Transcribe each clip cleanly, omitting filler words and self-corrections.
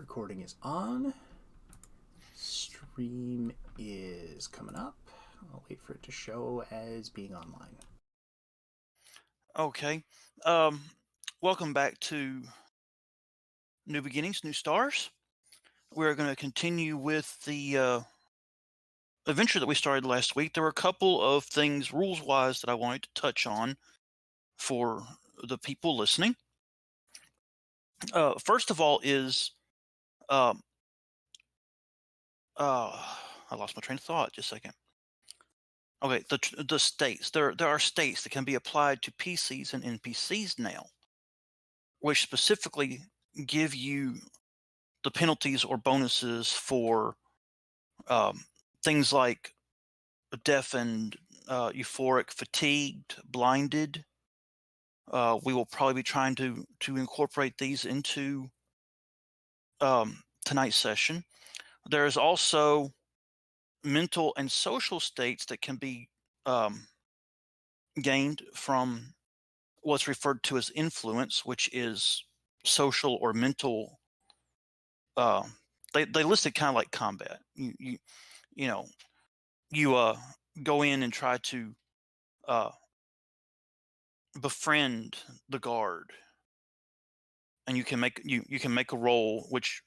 Recording is on. Stream is coming up. I'll wait for it to show as being online. Okay. Welcome back to New Beginnings, New Stars. We're going to continue with the adventure that we started last week. There were a couple of things rules-wise that I wanted to touch on for the people listening. First of all is, I lost my train of thought. Just a second. Okay, the states. There are states that can be applied to PCs and NPCs now, which specifically give you the penalties or bonuses for things like deafened, euphoric, fatigued, blinded. We will probably be trying to incorporate these into tonight's session. There is also mental and social states that can be gained from what's referred to as influence, which is social or mental. They list it kind of like combat. You go in and try to befriend the guard, and you can make a roll, which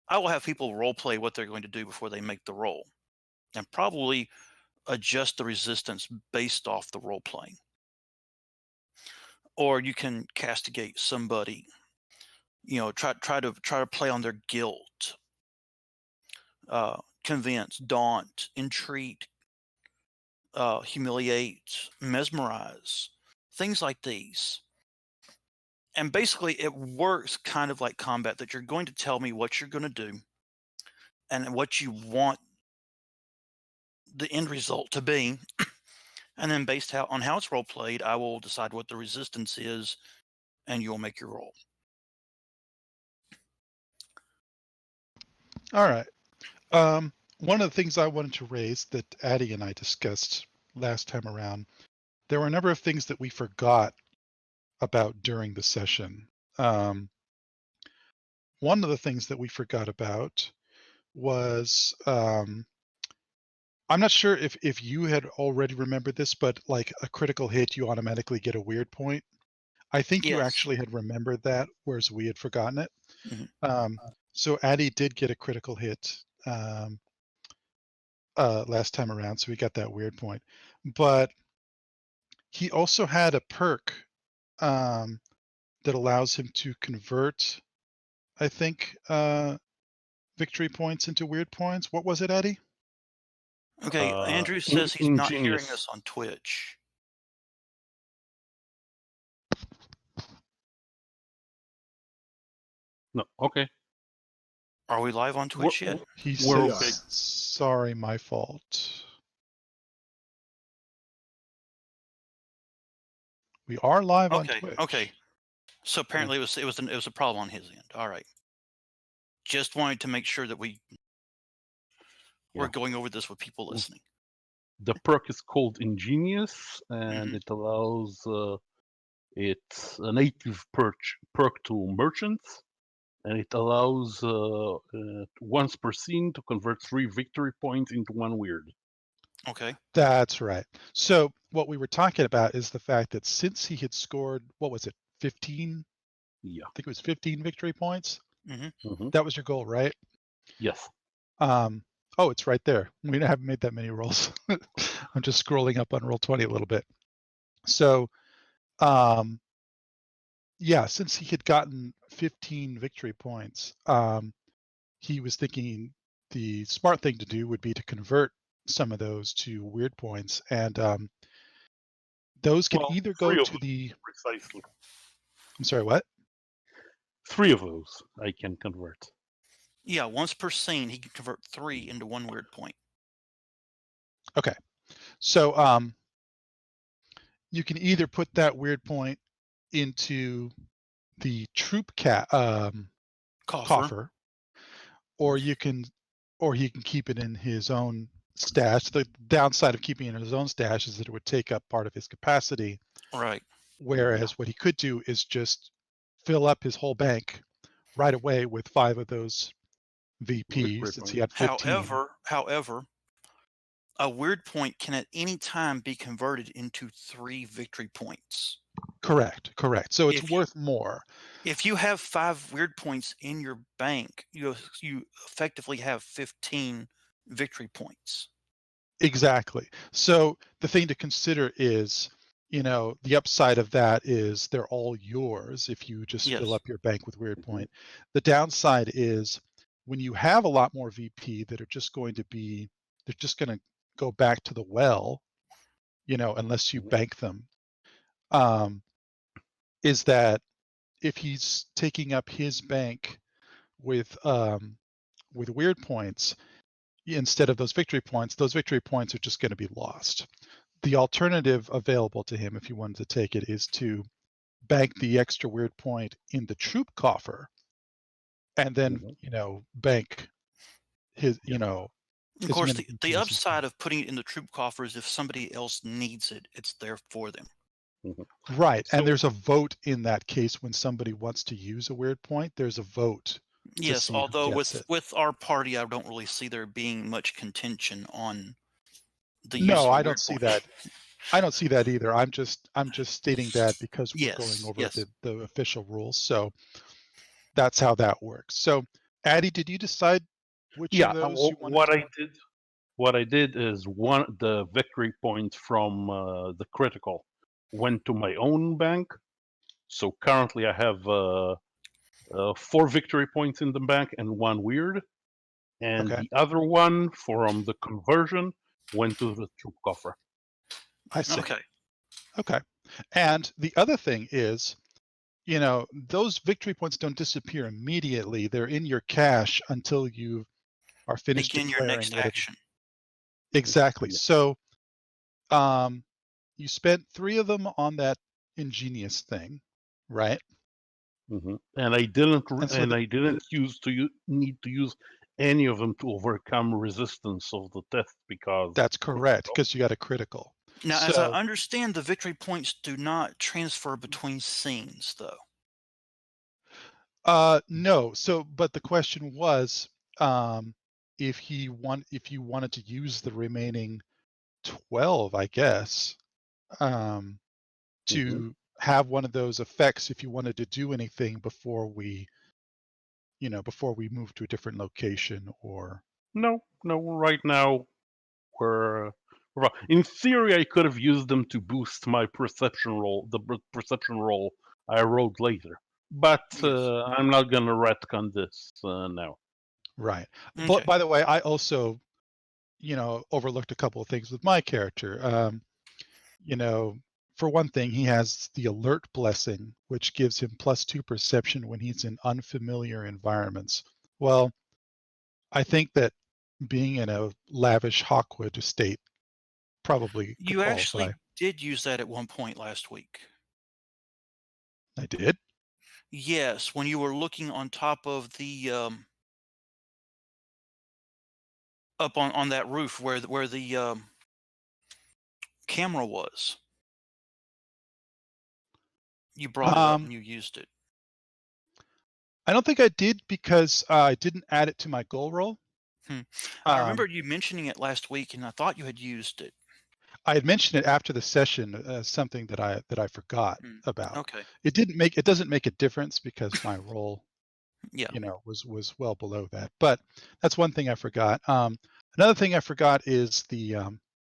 I will have people role play what they're going to do before they make the roll, and probably adjust the resistance based off the role playing. Or you can castigate somebody, try to play on their guilt, convince, daunt, entreat, humiliate, mesmerize, things like these. And basically it works kind of like combat, that you're going to tell me what you're going to do and what you want the end result to be. And then based on how it's role played, I will decide what the resistance is, and you'll make your roll. All right. One of the things I wanted to raise that Addie and I discussed last time around, there were a number of things that we forgot about during the session. One of the things that we forgot about was, I'm not sure if you had already remembered this, but like a critical hit, you automatically get a weird point. I think you Yes. actually had remembered that, whereas we had forgotten it. Mhm. So Addie did get a critical hit last time around, so we got that weird point. But he also had a perk that allows him to convert, I think, victory points into weird points. What was it, Eddie? Okay, Andrew says he's not hearing ingenious. us on Twitch. No, okay. Are we live on Twitch yet? He We're says, okay. sorry, my fault. We are live on Twitch. Okay. So apparently it was a problem on his end. All right. Just wanted to make sure that we're going over this with people listening. The perk is called Ingenious, and Mhm. it allows it's a native perk to merchants, and it allows once per scene to convert 3 victory points into 1 weird. Okay. That's right. So what we were talking about is the fact that since he had scored, what was it, 15? Yeah. I think it was 15 victory points. Mm-hmm. That was your goal, right? Yes. Oh, it's right there. We haven't made that many rolls. I'm just scrolling up on Roll20 a little bit. So, yeah, since he had gotten 15 victory points, he was thinking the smart thing to do would be to convert some of those to weird points, and those can either go to the. Precisely. I'm sorry, what? 3 of those I can convert. Yeah, once per scene, he can convert 3 into 1 weird point. Okay, so you can either put that weird point into the troupe coffer, or he can keep it in his own stash. The downside of keeping it in his own stash is that it would take up part of his capacity. Right. Whereas what he could do is just fill up his whole bank right away with 5 of those VP Victory since he point. had 15. However, a weird point can at any time be converted into 3 victory points. Correct. So it's If you, worth more. if you have 5 weird points in your bank, you effectively have 15 victory points. Exactly. So the thing to consider is, the upside of that is they're all yours if you just fill Yes. up your bank with weird point. The downside is when you have a lot more VP that are just going to be, they're just going to go back to the well, unless you bank them, is that if he's taking up his bank with weird points instead of those victory points are just going to be lost. The alternative available to him if he wanted to take it is to bank the extra weird point in the troop coffer and then, bank his, Of as course, many the VP as he upside can. of putting it in the troop coffer is if somebody else needs it, it's there for them. Right. So- And there's a vote in that case when somebody wants to use a weird point, there's a vote. Yes, see who although gets it. with our party, I don't really see there being much contention on the use No, of a I weird don't see point. that. I don't see that either. I'm just stating that because we're going Yes, over yes. the official rules. So that's how that works. So Addie, did you decide which Yeah, of those you wanted to? what I did is the victory point from the critical went to my own bank. So currently I have 4 victory points in the bank and 1 weird, and Okay. the other one from the conversion went to the troop coffer. I see. Okay. And the other thing is, those victory points don't disappear immediately. They're in your cache until you are finished Begin your declaring next whatever. action. Exactly. Yeah. So you spent 3 of them on that ingenious thing, right? And I didn't And so need to use any of them to overcome resistance of the test because that's correct, because you got a critical. Now, so, as I understand, the victory points do not transfer between scenes, though. no. So, but the question was, if you wanted to use the remaining 12, I guess, to have one of those effects if you wanted to do anything before we move to a different location or. No, right now we're in theory I could have used them to boost my perception roll, the perception roll I rolled later. But Yes. I'm not gonna retcon this now. Right. Okay. But by the way, I also, overlooked a couple of things with my character. For one thing, he has the alert blessing, which gives him +2 perception when he's in unfamiliar environments. Well, I think that being in a lavish Hawkwood estate probably could You qualify. actually did use that at one point last week. I did? Yes, when you were looking on top of the up on that roof where the camera was. You brought it up and you used it. I don't think I did because I didn't add it to my goal roll. I remember you mentioning it last week, and I thought you had used it. I had mentioned it after the session as something that I forgot about. Okay. It doesn't make a difference because my roll, Yeah. was well below that. But that's one thing I forgot. Another thing I forgot is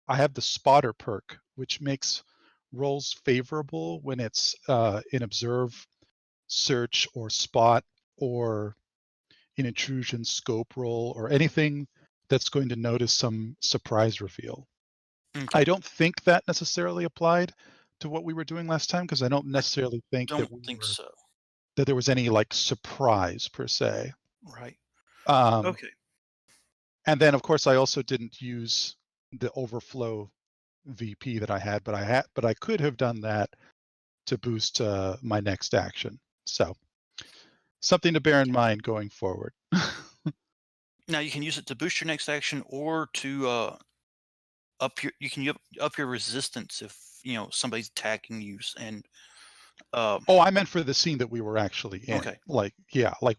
I have the spotter perk, which makes rolls favorable when it's in observe, search, or spot, or in intrusion, scope roll, or anything that's going to notice some surprise reveal. Okay. I don't think that necessarily applied to what we were doing last time because I don't necessarily think Don't think so. that there was any like surprise per se. Right. Okay. Okay. And then of course I also didn't use the overflow VP that I had, but I could have done that to boost my next action. So something to bear in mind going forward. Now you can use it to boost your next action or to up your resistance if somebody's attacking you and. Oh, I meant for the scene that we were actually in. Okay. Like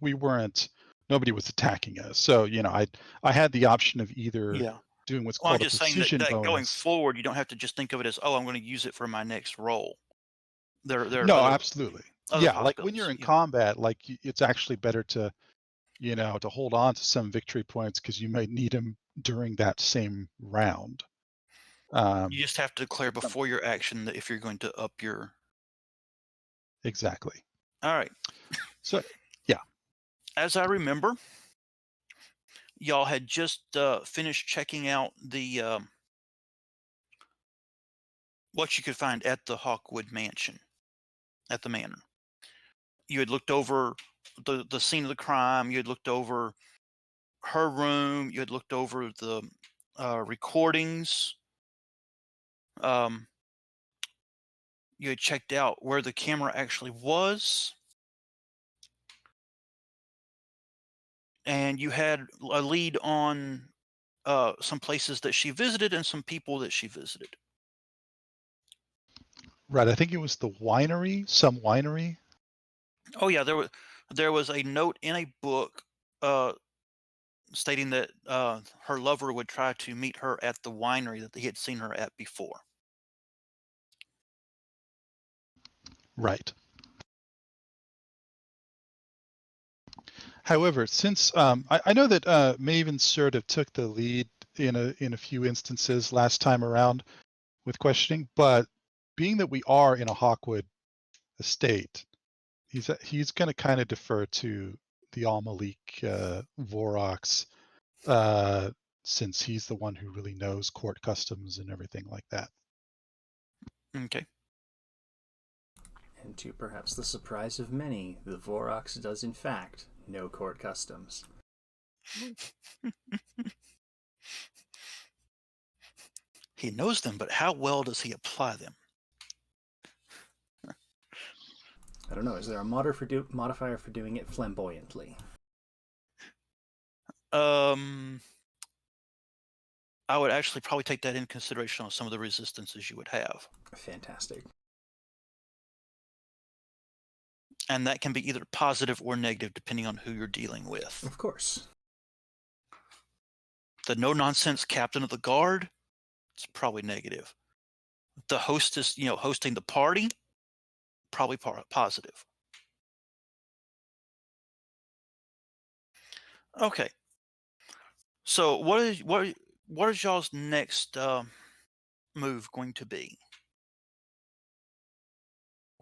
we weren't nobody was attacking us. So I had the option of either Yeah. doing what's Well, I'm called a just saying that, precision that going bonus. forward, you don't have to just think of it as, oh, I'm going to use it for my next roll. There are No, other absolutely. other Yeah, like when you're in possibilities. Yeah. combat, like it's actually better to to hold on to some victory points because you might need them during that same round. You just have to declare Some- before your action that if you're going to up your. Exactly. All right. So yeah, As I remember, y'all had just finished checking out the what you could find at the Hawkwood mansion, at the manor. You had looked over the scene of the crime. You had looked over her room. You had looked over the recordings. You had checked out where the camera actually was. And you had a lead on some places that she visited and some people that she visited. right. I think it was the winery, some winery. Oh yeah, there was a note in a book stating that her lover would try to meet her at the winery that he had seen her at before. Right. However, since I know that Maven sort of took the lead in a few instances last time around with questioning, but being that we are in a Hawkwood estate, he's going to kind of defer to the al-Malik Vorox, since he's the one who really knows court customs and everything like that. Okay. And to perhaps the surprise of many, the Vorox does in fact know court customs. He knows them, but how well does he apply them? I don't know, is there a modifier for doing it flamboyantly? I would actually probably take that into consideration on some of the resistances you would have. Fantastic. And that can be either positive or negative depending on who you're dealing with. Of course. The no-nonsense captain of the guard, it's probably negative. The hostess, hosting the party, probably positive. Okay. So what is y'all's next move going to be?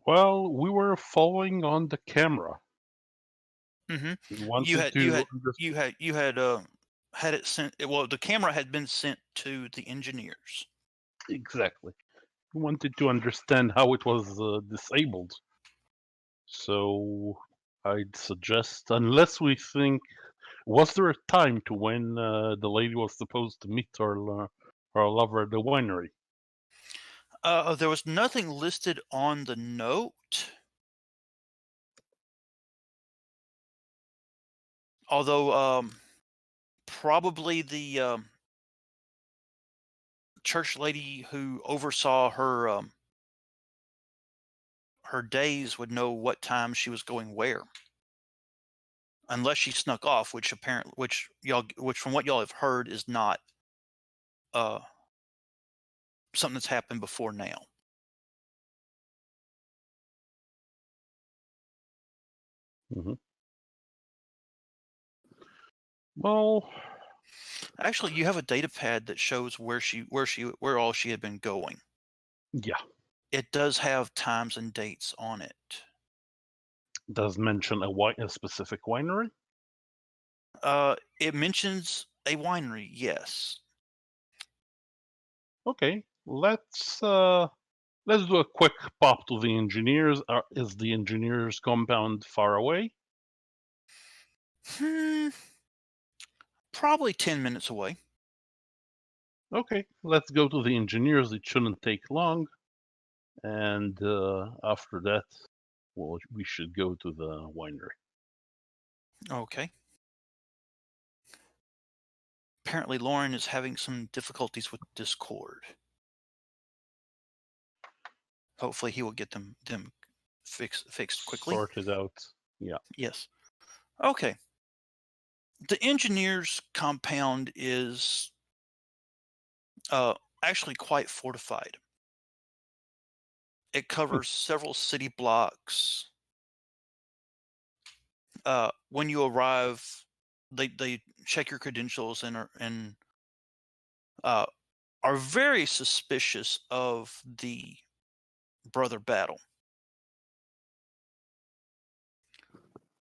Well, we were following on the camera. Mm-hmm. We wanted to. You had had it sent. Well, the camera had been sent to the engineers. Exactly. We wanted to understand how it was disabled. So I'd suggest, unless we think, was there a time to when the lady was supposed to meet her lover at the winery? There was nothing listed on the note. Although probably the church lady who oversaw her her days would know what time she was going where, unless she snuck off, which from what y'all have heard is not something that's happened before now. Mm-hmm. Well, actually, you have a data pad that shows where all she had been going. Yeah. It does have times and dates on it. Does mention a specific winery? It mentions a winery, yes. Okay, let's do a quick pop to the engineers. Is the engineers compound far away? Probably 10 minutes away. Okay, let's go to the engineers. It shouldn't take long. And after that, we should go to the winery. Okay. Apparently, Lauren is having some difficulties with Discord. Hopefully, he will get them fixed quickly. Sorted out. Yeah. Yes. Okay. The engineer's compound is actually quite fortified. It covers several city blocks. When you arrive, they check your credentials and are very suspicious of the brother battle.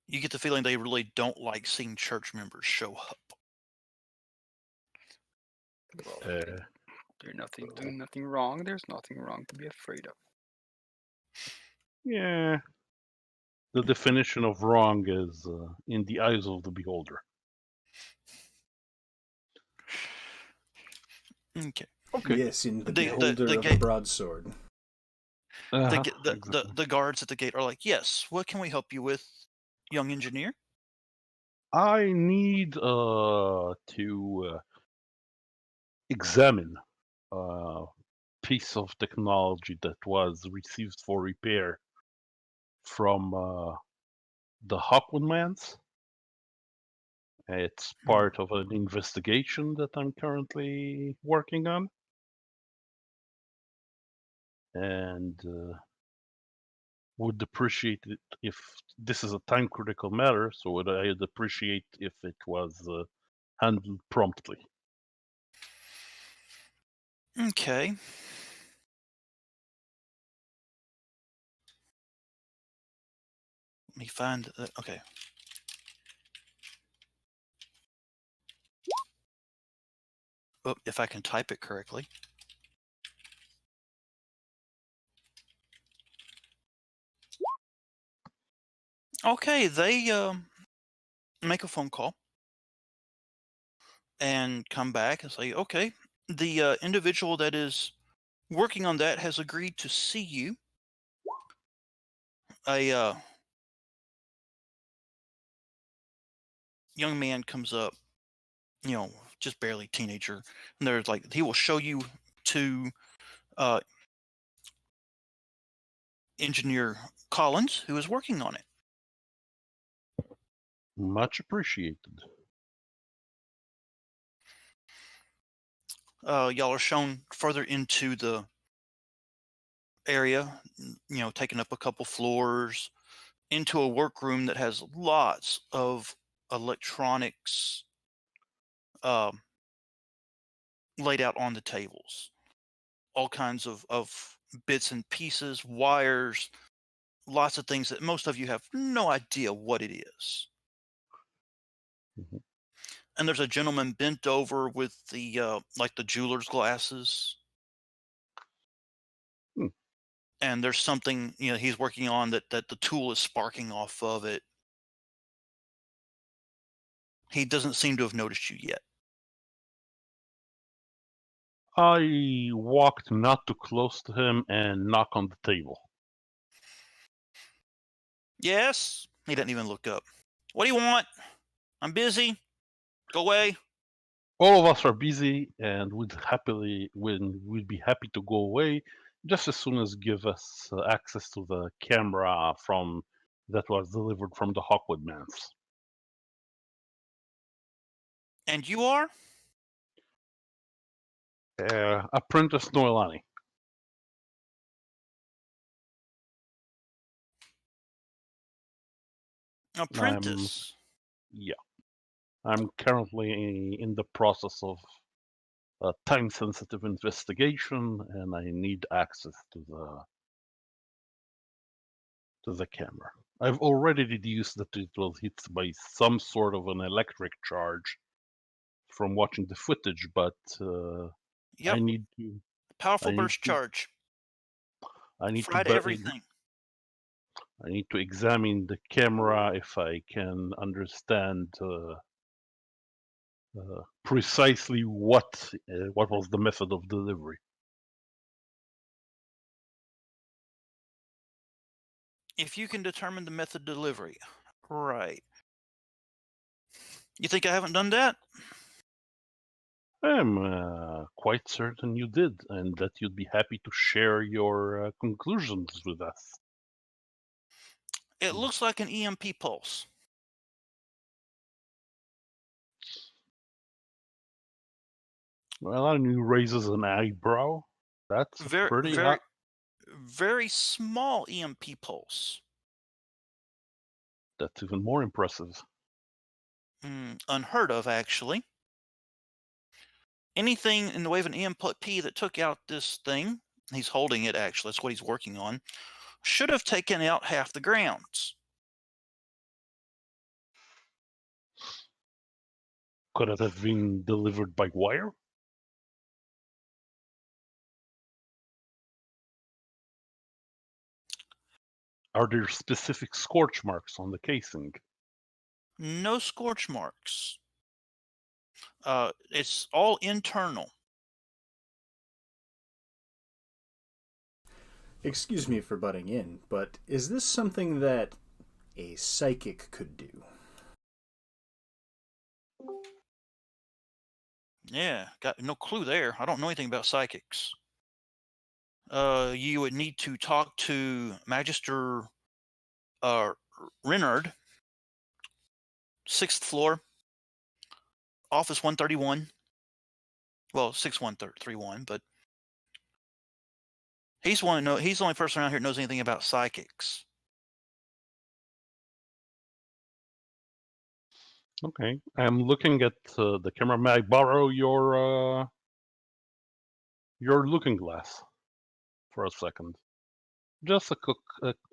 You get the feeling they really don't like seeing church members show up. Well, Uh, they're doing nothing wrong. There's nothing wrong to be afraid of. yeah. The definition of wrong is in the eyes of the beholder. Okay. Okay. Yes, in the The- beholder the of a gate- broadsword. The guards at the gate are like, yes, what can we help you with, young engineer? I need to examine a piece of technology that was received for repair from the Hawkwood mans. It's part of an investigation that I'm currently working on. And would appreciate it if this is a time critical matter, so I'd appreciate if it was handled promptly. Okay. Let me find okay. Oh, if I can type it correctly. Okay, they make a phone call and come back and say, okay, the individual that is working on that has agreed to see you. A young man comes up, just barely teenager, and there's like he will show you to engineer Collins, who is working on it. Much appreciated. Y'all are shown further into the area, taking up a couple floors, into a workroom that has lots of electronics laid out on the tables. All kinds of bits and pieces, wires, lots of things that most of you have no idea what it is. Mhm. And there's a gentleman bent over with the like the jeweler's glasses. Hmm. And there's something he's working on that the tool is sparking off of it. He doesn't seem to have noticed you yet. I walked not too close to him and knock on the table. Yes? He doesn't even look up. What do you want? I'm busy. Go away. All of us are busy and we'd be happy to go away just as soon as give us access to the camera from that was delivered from the Hawkwood mans. And you are? Apprentice Noelani. Apprentice. I'm currently in the process of a time-sensitive investigation, and I need access to the camera. I've already deduced that it was hit by some sort of an electric charge from watching the footage, but Yep. I need to. Powerful I need burst to- charge. I need Fried to. everything. I need to examine the camera if I can understand precisely what was the method of delivery. If you can determine the method of delivery. Right. You think I haven't done that? I'm quite certain you did, and that you'd be happy to share your conclusions with us. It looks like an EMP pulse. Noelani raises an eyebrow. That's pretty. Very small EMP pulse. That's even more impressive. Unheard of, actually. Anything in the way of an EMP that took out this thing, he's holding it actually, that's what he's working on, should have taken out half the grounds. Could it have been delivered by wire? Are there specific scorch marks on the casing? No scorch marks. It's all internal. Excuse me for butting in, but is this something that a psychic could do? Yeah, got no clue there. I don't know anything about psychics. You would need to talk to Magister Renard, 6th floor, office 131. Well, 6131, but he's the only person around here that knows anything about psychics. Okay, I'm looking at the camera. May I borrow your looking glass for a second? Just a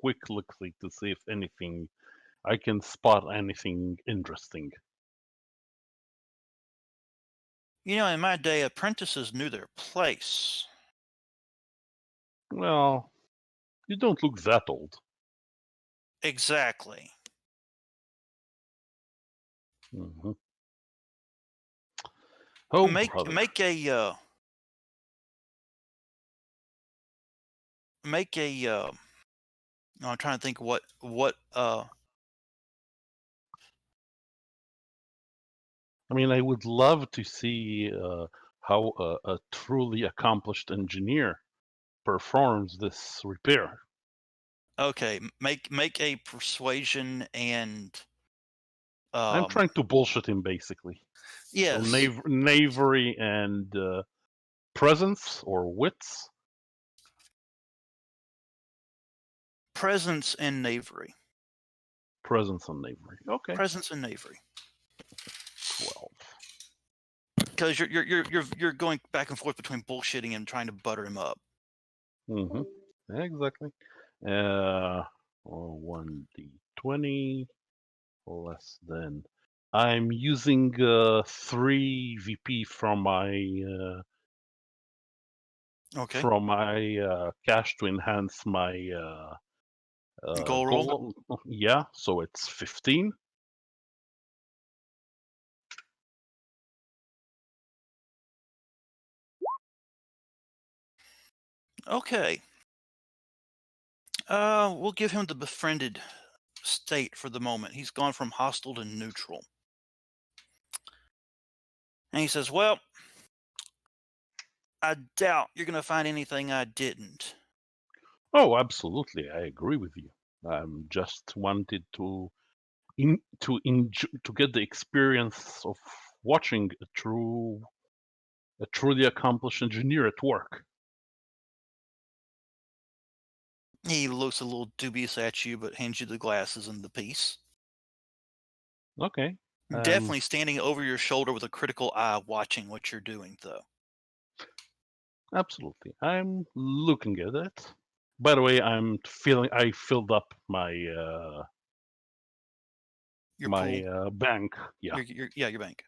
quick look-see to see if anything I can spot anything interesting. You know, in my day, apprentices knew their place. Well, you don't look that old. Exactly. Mm-hmm. Oh, make brother. I'm trying to think what I mean, I would love to see how a truly accomplished engineer performs this repair. Okay, make a persuasion and. I'm trying to bullshit him, basically. Yes. So knavery and presence or wits. Presence and knavery. Presence and knavery. Okay. Presence and knavery. 12. Because you're going back and forth between bullshitting and trying to butter him up. Mm-hmm. Exactly. 1d20 less than. I'm using 3 VP from my cash to enhance my goal roll. Yeah, so it's 15. Okay. We'll give him the befriended state for the moment. He's gone from hostile to neutral. And he says, well, I doubt you're going to find anything I didn't. Oh, absolutely. I agree with you. I'm just wanted to get the experience of watching a truly accomplished engineer at work. He looks a little dubious at you, but hands you the glasses and the piece. Okay. Definitely standing over your shoulder with a critical eye watching what you're doing, though. Absolutely. I'm looking at it. By the way, I filled up my bank. Yeah. Your bank.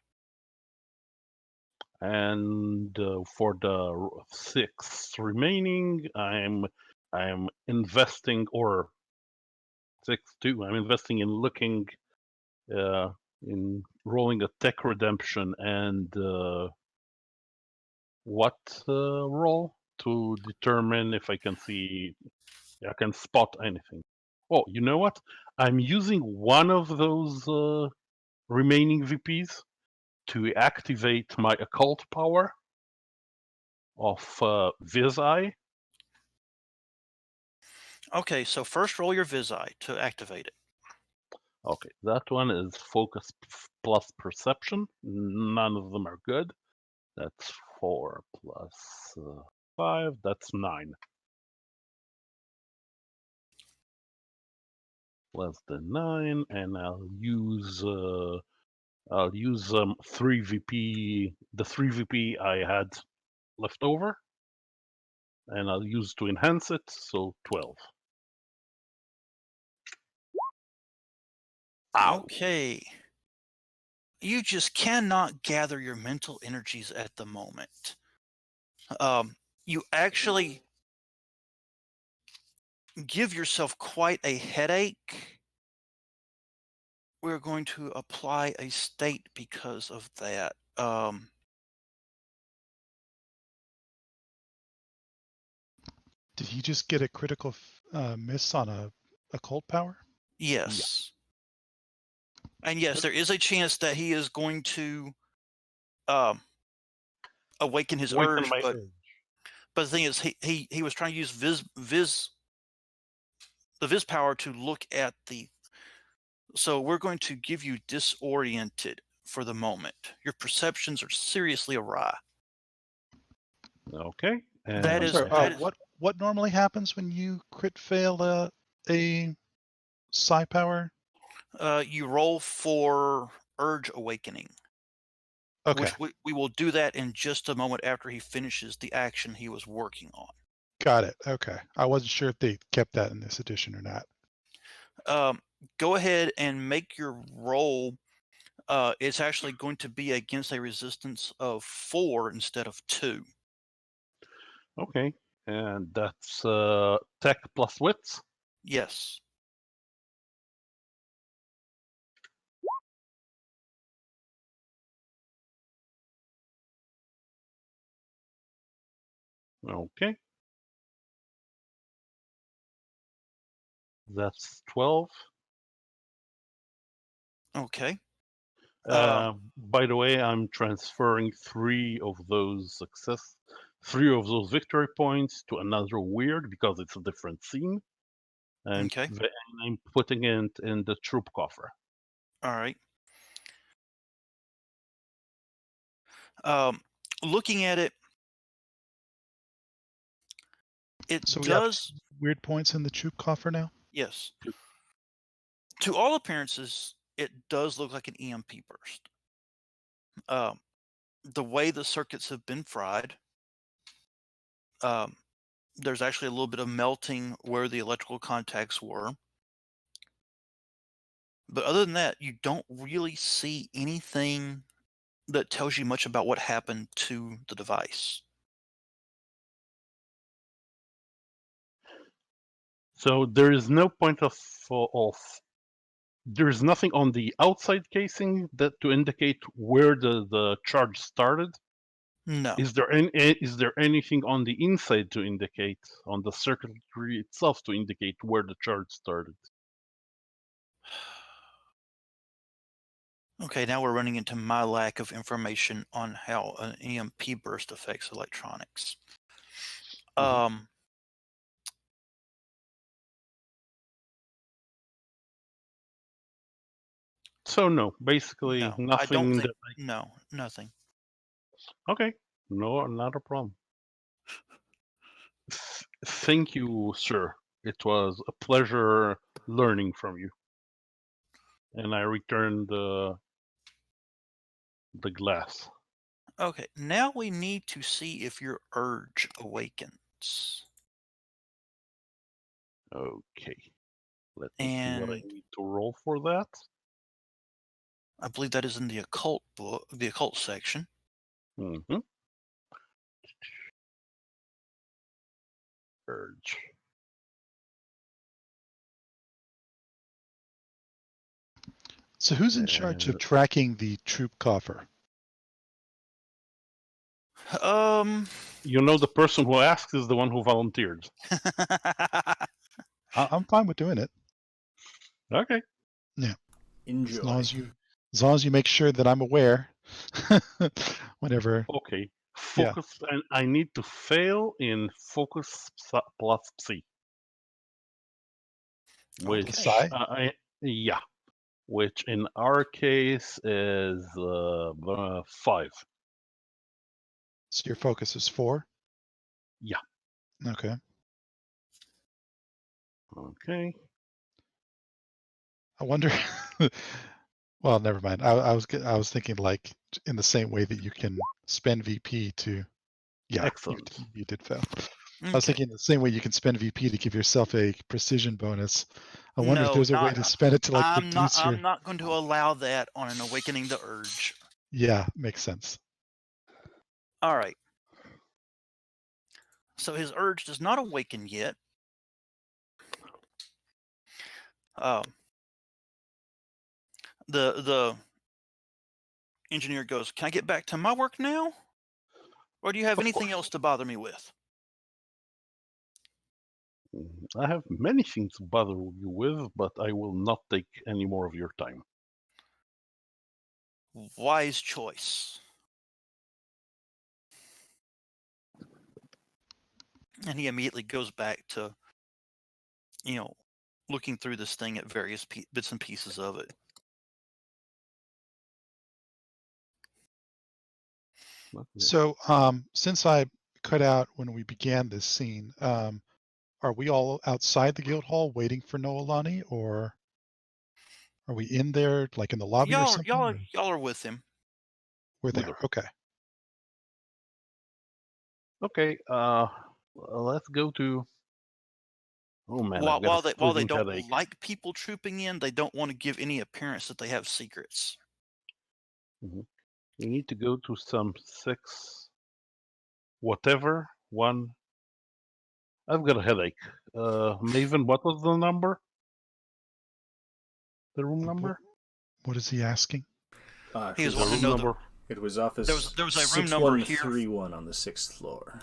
And for the 6 remaining, I'm investing, or 6 too. I'm investing in looking in rolling a tech redemption and what roll to determine if I can spot anything. Oh, you know what? I'm using one of those remaining VPs to activate my occult power of Vis-Eye. Okay, so first roll your Vis-Eye to activate it. Okay, that one is focus plus perception. None of them are good. That's 4 plus 5, that's 9. Less than 9, and I'll use 3 VP, the 3 VP I had left over, and I'll use to enhance it, so 12. Ow. Okay. You just cannot gather your mental energies at the moment. You actually give yourself quite a headache. We're going to apply a state because of that. Did he just get a critical miss on a occult power? Yes. And yes, there is a chance that he is going to awaken his urge, my but urge. the thing is, he was trying to use the Viz power to look at the. So we're going to give you disoriented for the moment. Your perceptions are seriously awry. Okay. And That I'm is- sorry, that is- what normally happens when you crit fail a psi power? You roll for urge awakening. Okay, Which we will do that in just a moment after he finishes the action he was working on. got it. Okay, I wasn't sure if they kept that in this edition or not. Go ahead and make your roll. It's actually going to be against a resistance of 4 instead of 2. Okay. And that's tech plus wits. Yes. Okay. That's 12. Okay. By the way, I'm transferring 3 of those victory points to another weird because it's a different scene. And Okay. I'm putting it in the troop coffer. All right. Looking at it, it So we have does. weird points in the troop coffer now. Yes. To all appearances, it does look like an EMP burst. The way the circuits have been fried, there's actually a little bit of melting where the electrical contacts were. But other than that, you don't really see anything that tells you much about what happened to the device. So there is no point of there is nothing on the outside casing that to indicate where the charge started. No. Is there anything on the inside to indicate on the circuitry itself to indicate where the charge started? Okay, now we're running into my lack of information on how an EMP burst affects electronics. Mhm. So no, basically No, nothing. I don't think. No, nothing. Okay, no, not a problem. Thank you, sir. It was a pleasure learning from you. And I returned the glass. Okay, now we need to see if your urge awakens. Okay. Let me see what I And need to roll for that. I believe that is in the occult book, the occult section. Mm-hmm. Urge. So who's in charge of tracking the troop coffer? You know, the person who asked is the one who volunteered. I'm fine with doing it. Okay. Yeah. Enjoy. As long as you make sure that I'm aware. Whatever. Okay. Focus, and I need to fail in focus plus psi. Which, Psi? yeah. Which in our case is 5. So your focus is 4? Yeah. Okay. Okay. I wonder. Well, never mind. I was thinking like in the same way that you can spend VP to. Yeah, Excellent. you did fail. Okay. I was thinking the same way you can spend VP to give yourself a precision bonus. I wonder if No, there's a way to spend it to like I'm not. reduce your. I'm not going to allow that on an Awakening the Urge. Yeah, makes sense. All right. So his urge does not awaken yet. The engineer goes, "Can I get back to my work now? Or do you have Of anything course. else to bother me with?" I have many things to bother you with, but I will not take any more of your time. Wise choice. And he immediately goes back to, looking through this thing at various bits and pieces of it. So, since I cut out when we began this scene, are we all outside the guild hall waiting for Noelani, or are we in there, like in the lobby or something? Y'all are with him. We're there. Okay. Okay. Let's go to. Oh man, I've got While a they splitting don't headache. like people trooping in, they don't want to give any appearance that they have secrets. We need to go to some 6. Whatever one. I've got a headache. Maven, what was the number? The room number? What is he asking? He was The wanting to room know number. It was office there was a room number here. 6131 on the 6th floor.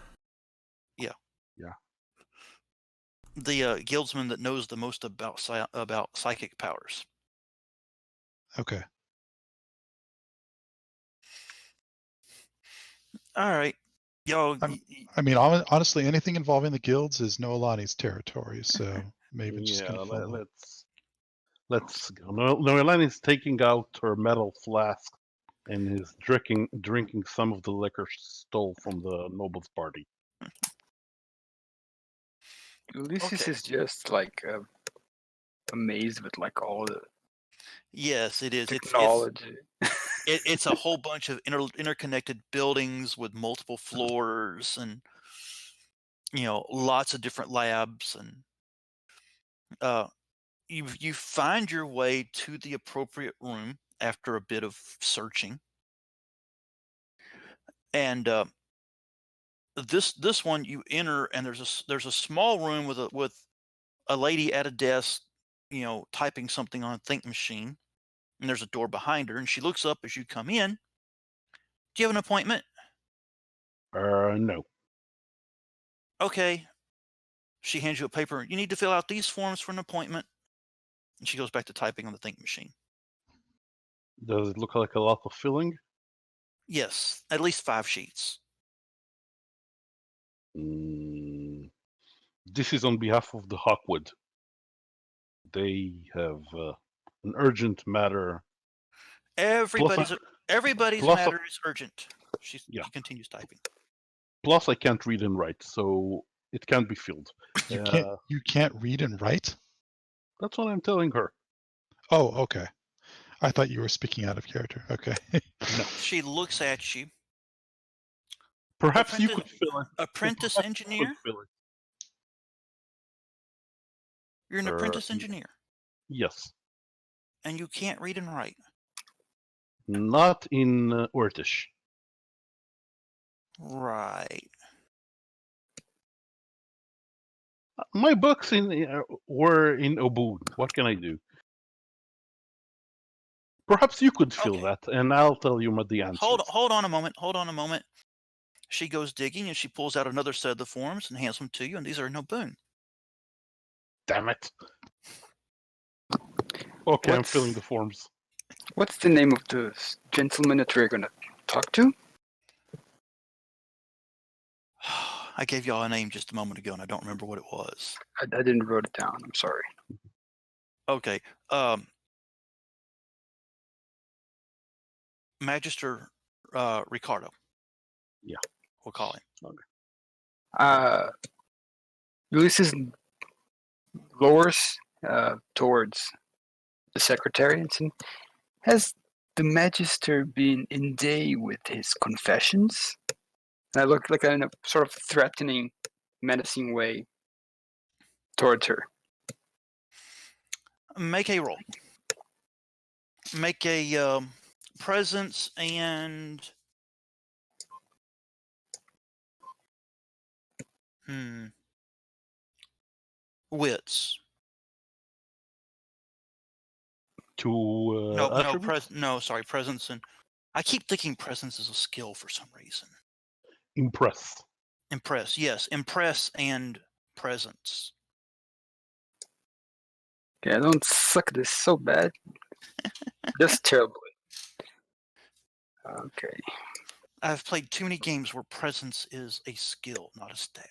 Yeah. Yeah. The guildsman that knows the most about psychic powers. Okay. All right. Y'all. I mean, honestly, anything involving the guilds is Noelani's territory, so maybe just Yeah, gonna follow. let's go. Noelani is taking out her metal flask and is drinking some of the liquor she stole from the nobles' party. Ulysses Okay. is just like amazed with like all the Yes, it is. technology. It's a whole bunch of interconnected buildings with multiple floors and lots of different labs, and you find your way to the appropriate room after a bit of searching, and this one you enter, and there's a small room with a lady at a desk, typing something on a think machine, and there's a door behind her, and she looks up as you come in. Do you have an appointment? No. Okay. She hands you a paper. You need to fill out these forms for an appointment. And she goes back to typing on the think machine. Does it look like a lot of filling? Yes, at least 5 sheets. This is on behalf of the Hawkwood. They have an urgent matter. Everybody's matter is urgent. She continues typing. Plus, I can't read and write, so it can't be filled. You can't read and write? That's what I'm telling her. Oh, okay. I thought you were speaking out of character. Okay. No. She looks at you. Perhaps you could fill it. Apprentice engineer? You're an apprentice engineer. Yes. And you can't read and write. Not in Urtish. Right. My books were in Obud. What can I do? Perhaps you could fill that, and I'll tell you what the answer is. Hold on a moment. She goes digging, and she pulls out another set of the forms and hands them to you, and these are no boon. Damn it. Okay, I'm filling the forms. What's the name of the gentleman that we're going to talk to? I gave y'all a name just a moment ago, and I don't remember what it was. I didn't wrote it down. I'm sorry. Okay. Magister Ricardo. Yeah. We'll call him. Ulysses lowers towards the secretary and says, "Has the Magister been in day with his confessions?" And I look like in a sort of threatening, menacing way towards her. Make a roll. Make a presence and wits. Presence and I keep thinking presence is a skill for some reason. Impress. Impress, yes, impress and presence. Okay, I don't suck this so bad. Just terribly. Okay. I've played too many games where presence is a skill, not a stat.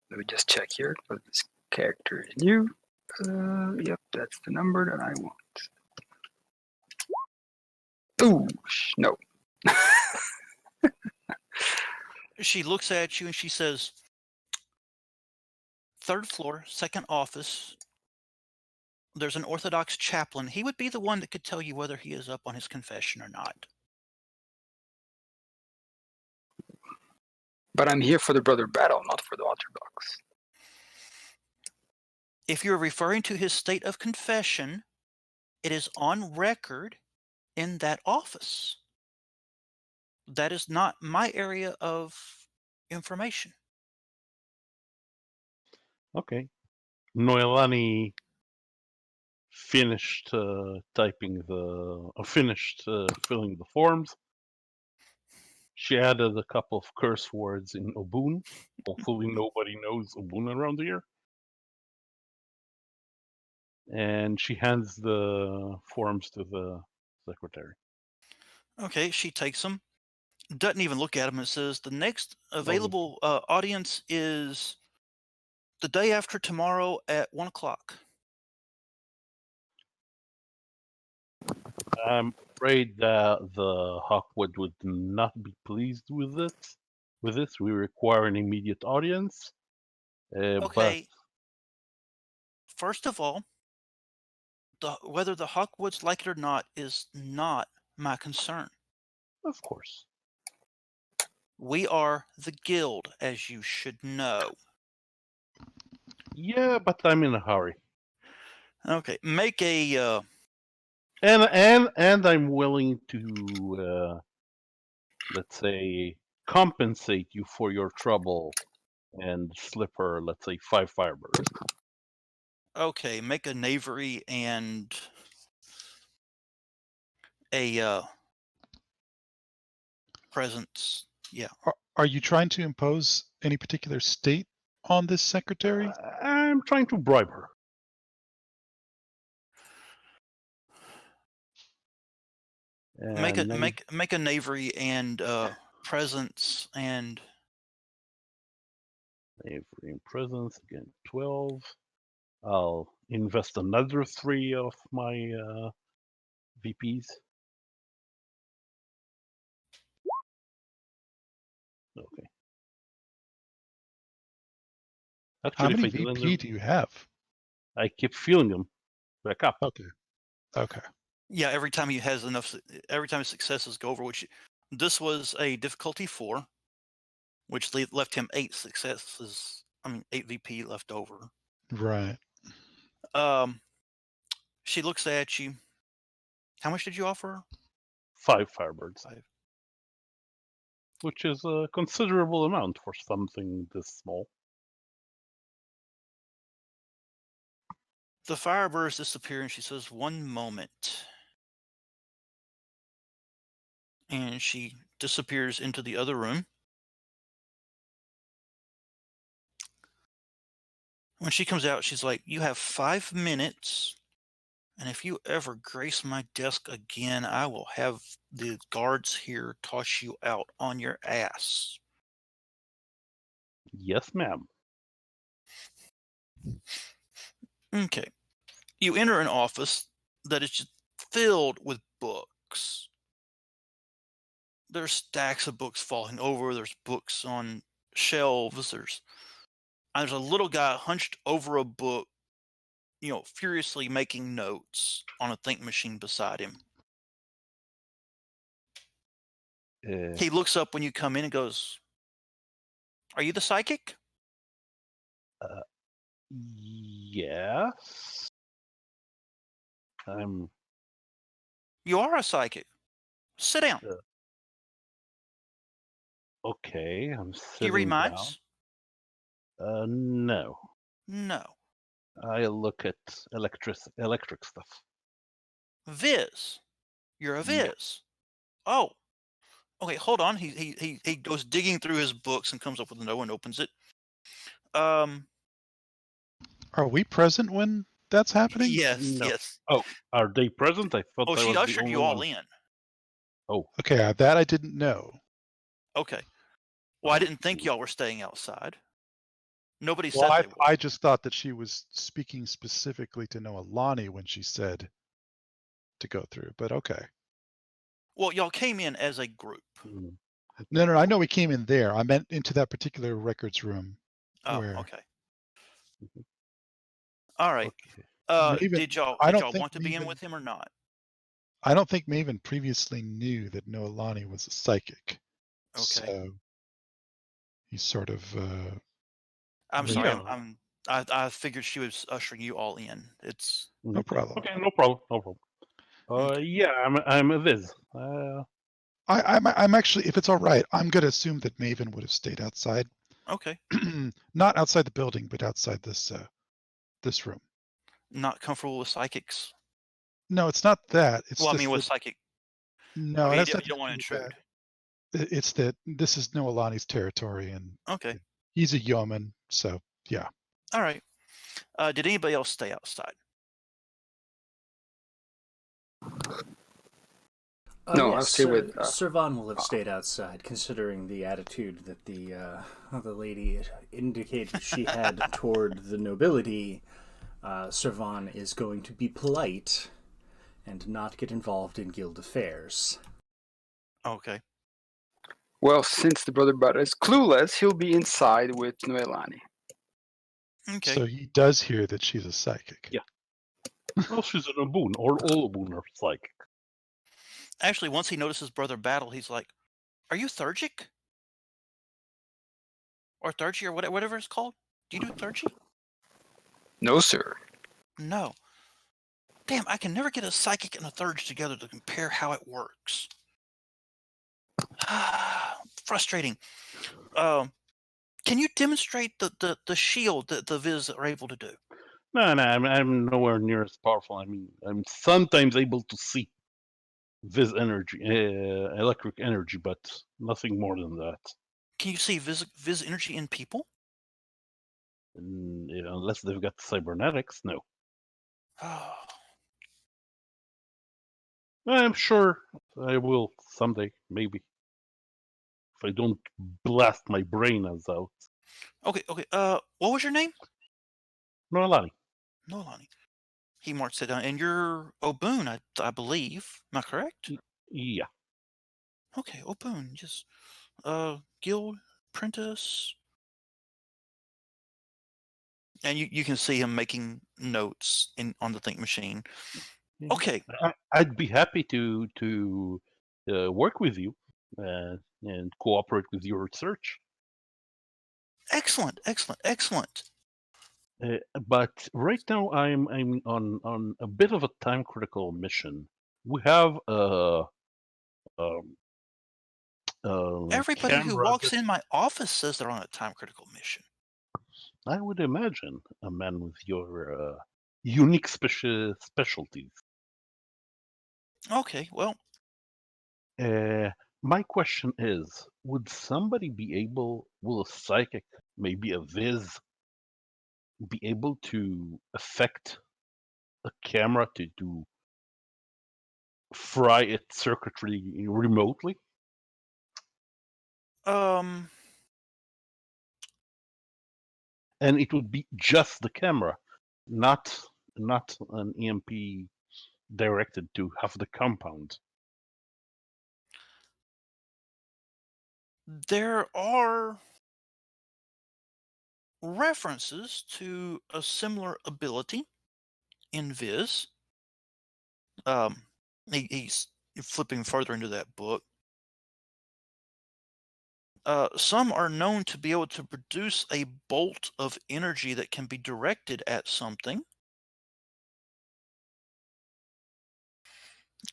Let me just check here. But this character is new. Yep, that's the number that I want. Ooh, no. She looks at you and she says, "Third floor, second office. There's an Orthodox chaplain. He would be the one that could tell you whether he is up on his confession or not." But I'm here for the brother battle, not for the Orthodox. If you're referring to his state of confession, it is on record in that office. That is not my area of information. Okay. Noelani finished filling the forms. She added a couple of curse words in Obun. Hopefully nobody knows Obun around here. And she hands the forms to the secretary. Okay, she takes them, doesn't even look at them, and says, "The next available audience is the day after tomorrow at 1 o'clock. I'm afraid that the Hawkwood would not be pleased with this. With this, we require an immediate audience. Okay. First of all, whether the Hawkwoods like it or not is not my concern. Of course. We are the guild, as you should know. Yeah, but I'm in a hurry. Okay, make a... And I'm willing to, let's say, compensate you for your trouble and slip her, let's say, 5 firebirds. Okay, make a knavery and a presence. Yeah. Are you trying to impose any particular state on this secretary? I'm trying to bribe her. Make a knavery and presence and knavery and presence again 12. I'll invest another 3 of my VPs. Okay. Actually, How many VP do you have? I keep feeling them back up. Okay. yeah, every time he has enough, every time his successes go over, which this was a difficulty 4, which left him 8 successes. 8 VP left over. Right. She looks at you. How much did you offer her? 5 firebirds. 5. Which is a considerable amount for something this small. The firebirds disappear, and she says, "1 moment." And she disappears into the other room. When she comes out, she's like, "You have 5 minutes, and if you ever grace my desk again, I will have the guards here toss you out on your ass." Yes, ma'am. Okay. You enter an office that is just filled with books. there's stacks of books falling over. There's books on shelves. There's a little guy hunched over a book, furiously making notes on a think machine beside him. He looks up when you come in and goes, "Are you the psychic?" Yes. You are a psychic. Sit down. Okay, I'm Do sitting you read down. minds? No. No. I look at electric stuff. Viz. You're a Viz. Yeah. Oh. Okay, hold on. He goes digging through his books and comes up with a note and opens it. Are we present when that's happening? Yes, No. yes. Oh, are they present? I thought Oh, I she was the ushered only you all one. in. Oh, Okay, that I didn't know. Okay. Well, I didn't think y'all were staying outside. Nobody Well, said they were. I just thought that she was speaking specifically to Noelani when she said to go through, but okay. Well, y'all came in as a group. No, I know we came in there. I meant into that particular records room. Oh, where okay. All right. Maven, Did y'all want to be in with him or not? I don't think Maven previously knew that Noelani was a psychic. Okay. So he's sort of I'm sorry. Yeah. I figured she was ushering you all in. It's no problem. Okay, no problem. No problem. Yeah, I'm a Viz. I'm actually, if it's all right, I'm going to assume that Maven would have stayed outside. okay. Not outside the building, but outside this room. Not comfortable with psychics. No, it's not that. It's Well, I just mean, with that, psychic. no, Okay, that's you not don't want to intrude. It's that this is Noelani's territory, and Okay. he's a yeoman, so yeah. All right. Did anybody else stay outside? No, yes, I'll stay with, Servan will have stayed outside, considering the attitude that the lady indicated she had toward the nobility. Servan is going to be polite and not get involved in guild affairs. Okay. Well, since the brother is clueless, he'll be inside with Noelani. Okay. So he does hear that she's a psychic. Yeah. Well, she's an Aboon, or all Aboon are psychic. Actually, once he notices Brother Battle, he's like, "Are you Thurgic? Or Thurgy, or whatever it's called? Do you do Thurgy?" No, sir. No. Damn, I can never get a psychic and a Thurge together to compare how it works. Frustrating. Can you demonstrate the shield that the Viz are able to do? No, I'm nowhere near as powerful. I mean, I'm sometimes able to see Viz energy, electric energy, but nothing more than that. Can you see Viz energy in people? Unless they've got cybernetics, no. Oh. I'm sure I will someday, maybe. If I don't blast my brain out. Okay. What was your name? Noelani. Noelani. He marks it down. And you're Oboon, I believe. Am I correct? Yeah. Okay, Oboon. Just guild apprentice. And you can see him making notes on the think machine. Okay. I'd be happy to work with you and cooperate with your research. Excellent. But right now I'm on a bit of a time critical mission. We have Everybody who walks in my office says they're on a time critical mission. I would imagine a man with your unique specialties. Okay, well. My question is, would somebody will a psychic, maybe a Viz, be able to affect a camera to fry its circuitry remotely? And it would be just the camera, not an EMP directed to half the compound. There are references to a similar ability in Viz. He's flipping further into that book. Some are known to be able to produce a bolt of energy that can be directed at something,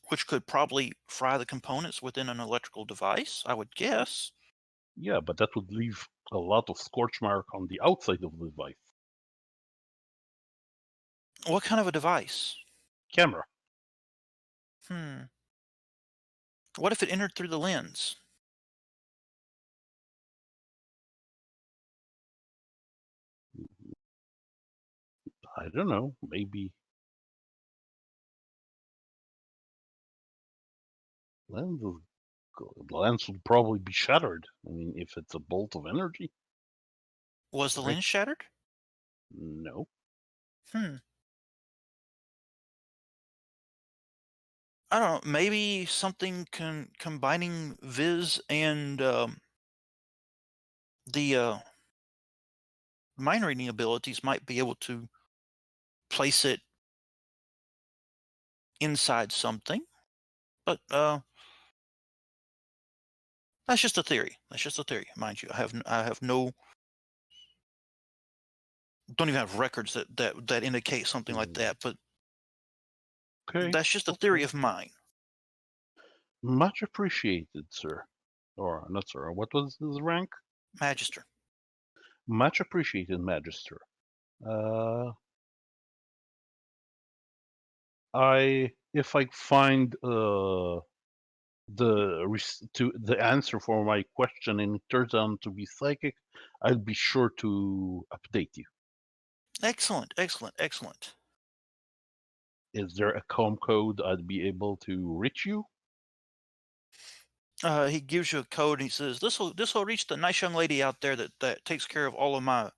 which could probably fry the components within an electrical device, I would guess. Yeah, but that would leave a lot of scorch mark on the outside of the device. What kind of a device? Camera. What if it entered through the lens? I don't know. Maybe lens. The lens would probably be shattered. I mean, if it's a bolt of energy. Was the Right. lens shattered? No. I don't know. Maybe something combining Viz and the mind reading abilities might be able to place it inside something. But that's just a theory. That's just a theory, mind you. I have no, don't even have records that indicate something like that. But Okay. that's just a theory of mine. Much appreciated, sir. Or not, sir. What was his rank? Magister. Much appreciated, Magister. If I find the answer for my question and it turns out to be psychic, I'll be sure to update you. Excellent, excellent, excellent. Is there a com code I'd be able to reach you? He gives you a code and he says, "This will reach the nice young lady out there that takes care of all of my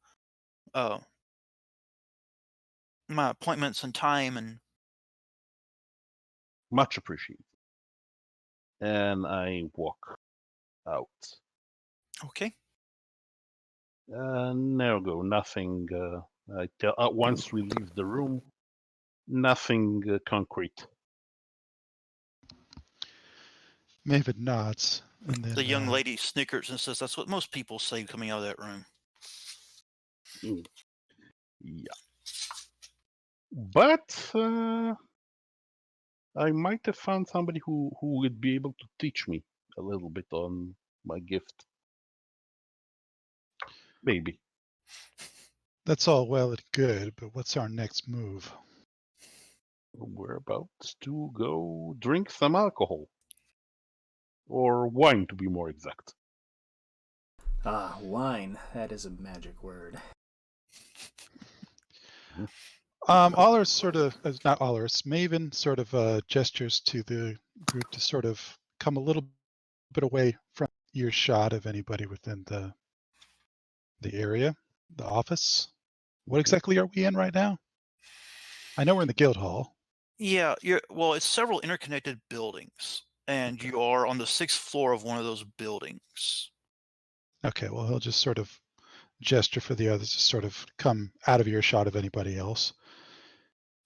my appointments and time." And Much appreciated. And I walk out. okay. There we go. Nothing. Once we leave the room, nothing concrete. Maven nods, and then The young lady snickers and says, "That's what most people say coming out of that room." Yeah. But I might have found somebody who would be able to teach me a little bit on my gift. Maybe. That's all well and good, but what's our next move? We're about to go drink some alcohol. Or wine, to be more exact. Ah, wine. That is a magic word. Allers sort of, not Allers, Maven sort of gestures to the group to sort of come a little bit away from earshot of anybody within the area, the office. What exactly are we in right now? I know we're in the guild hall. Yeah, it's several interconnected buildings, and Okay. you are on the 6th floor of one of those buildings. Okay, well, he'll just sort of gesture for the others to sort of come out of earshot of anybody else.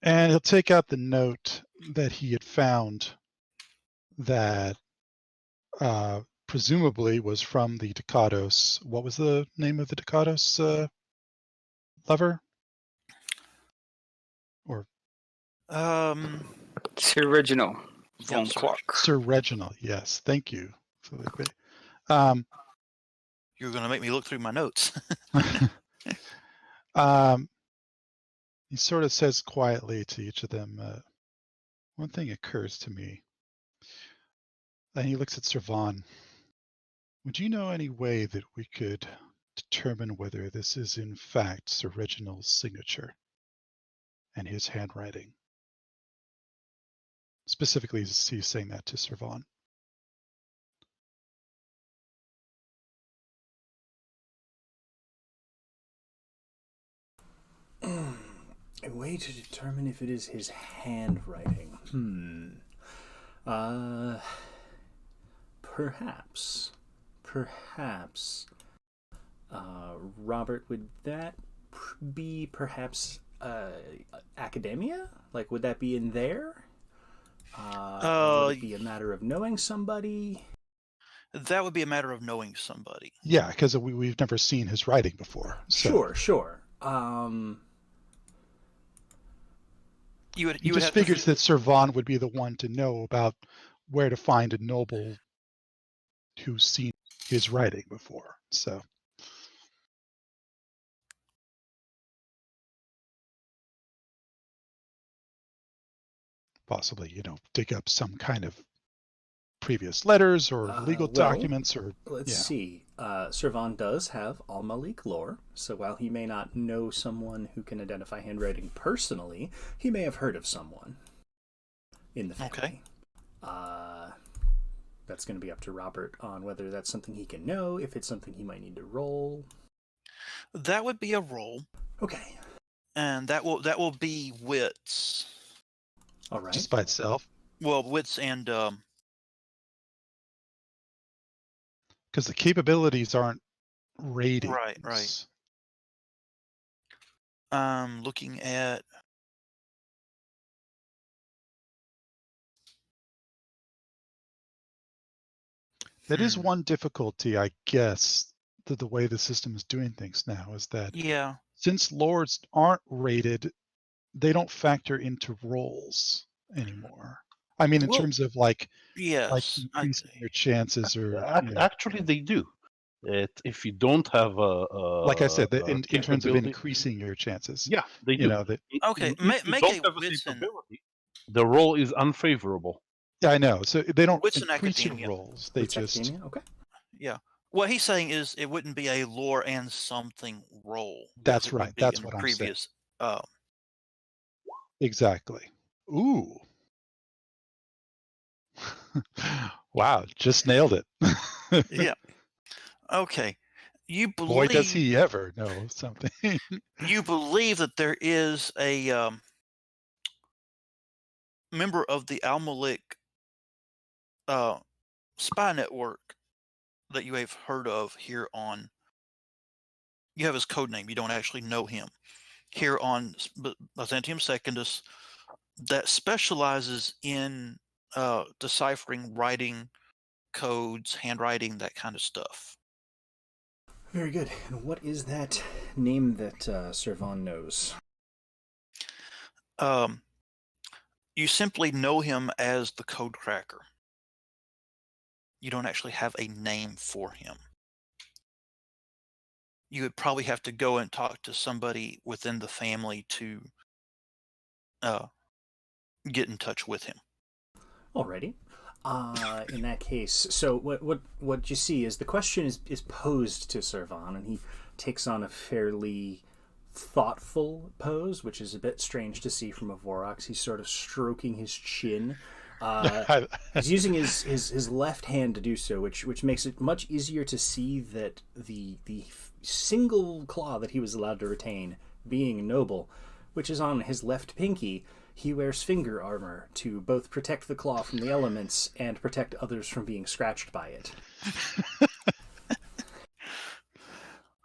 And he'll take out the note that he had found that presumably was from the Decados. What was the name of the Decados lover? Or Sir Reginal Yeah, von Sir Klock. Sir Reginal, yes. Thank you. You're going to make me look through my notes. He sort of says quietly to each of them, one thing occurs to me. And he looks at Sir Vaughn. Would you know any way that we could determine whether this is in fact Sir Reginald's signature and his handwriting? Specifically, he's saying that to Sir Vaughn. A way to determine if it is his handwriting. Perhaps. perhaps, Robert, would that be perhaps academia? Like, would that be in there? Would it be a matter of knowing somebody? That would be a matter of knowing somebody. Yeah, because we've never seen his writing before. So. Sure. You would just have figures that Servan would be the one to know about where to find a noble who's seen his writing before. So. Possibly, dig up some kind of previous letters or legal documents or... Let's see. Servan does have al-Malik lore, so while he may not know someone who can identify handwriting personally, he may have heard of someone in the family. Okay. That's going to be up to Robert on whether that's something he can know, if it's something he might need to roll. That would be a roll. Okay. And that will be wits. All right. Just by itself? Well, wits and... Because the capabilities aren't rated. Right. Looking at... That is one difficulty, I guess, that the way the system is doing things now is that since lords aren't rated, they don't factor into rolls anymore. I mean, in terms of like increasing your chances, or actually they do. If you don't have a like I said, in terms of increasing your chances, yeah, they do. Okay, if you don't have a capability, the roll is unfavorable. Yeah, I know. So they don't wits increase your rolls. They just academia? Okay. Yeah. What he's saying is it wouldn't be a lore and something roll. That's right. That's what I'm saying. Exactly. Ooh. Wow, just nailed it. Yeah. Okay. You believe... Boy, does he ever know something. You believe that there is a member of the al-Malik spy network that you have heard of here on... You have his code name. You don't actually know him. Here on Byzantium Secundus, that specializes in deciphering writing codes, handwriting, that kind of stuff. Very good. And what is that name that Servan knows? You simply know him as the code cracker. You don't actually have a name for him. You would probably have to go and talk to somebody within the family to get in touch with him. Alrighty. In that case, so what you see is the question is posed to Servan, and he takes on a fairly thoughtful pose, which is a bit strange to see from a Vorox. He's sort of stroking his chin. He's using his left hand to do so, which makes it much easier to see that the single claw that he was allowed to retain, being noble, which is on his left pinky, he wears finger armor to both protect the claw from the elements and protect others from being scratched by it.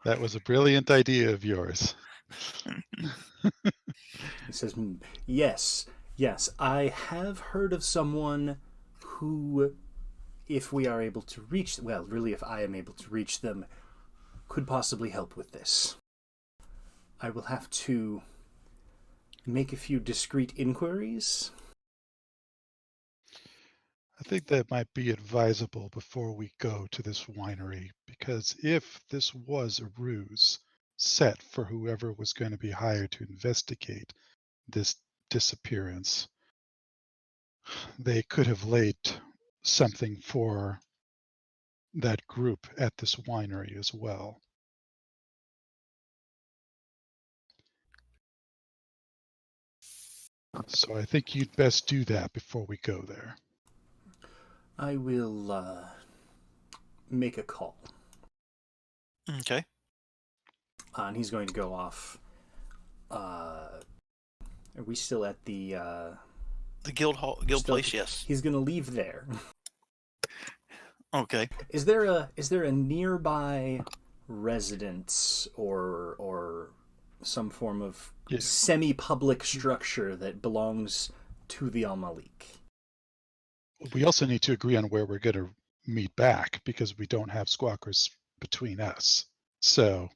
That was a brilliant idea of yours. He says, yes, I have heard of someone who, if we are able to reach, well, really if I am able to reach them, could possibly help with this. I will have to make a few discrete inquiries. I think that might be advisable before we go to this winery, because if this was a ruse set for whoever was going to be hired to investigate this disappearance, they could have laid something for that group at this winery as well. So I think you'd best do that before we go there. I will make a call. Okay. And he's going to go off. Are we still at the guild hall, guild place? Yes. He's going to leave there. Okay. Is there a nearby residence or some form of Yeah. semi-public structure that belongs to the al-Malik? We also need to agree on where we're going to meet back because we don't have squawkers between us. So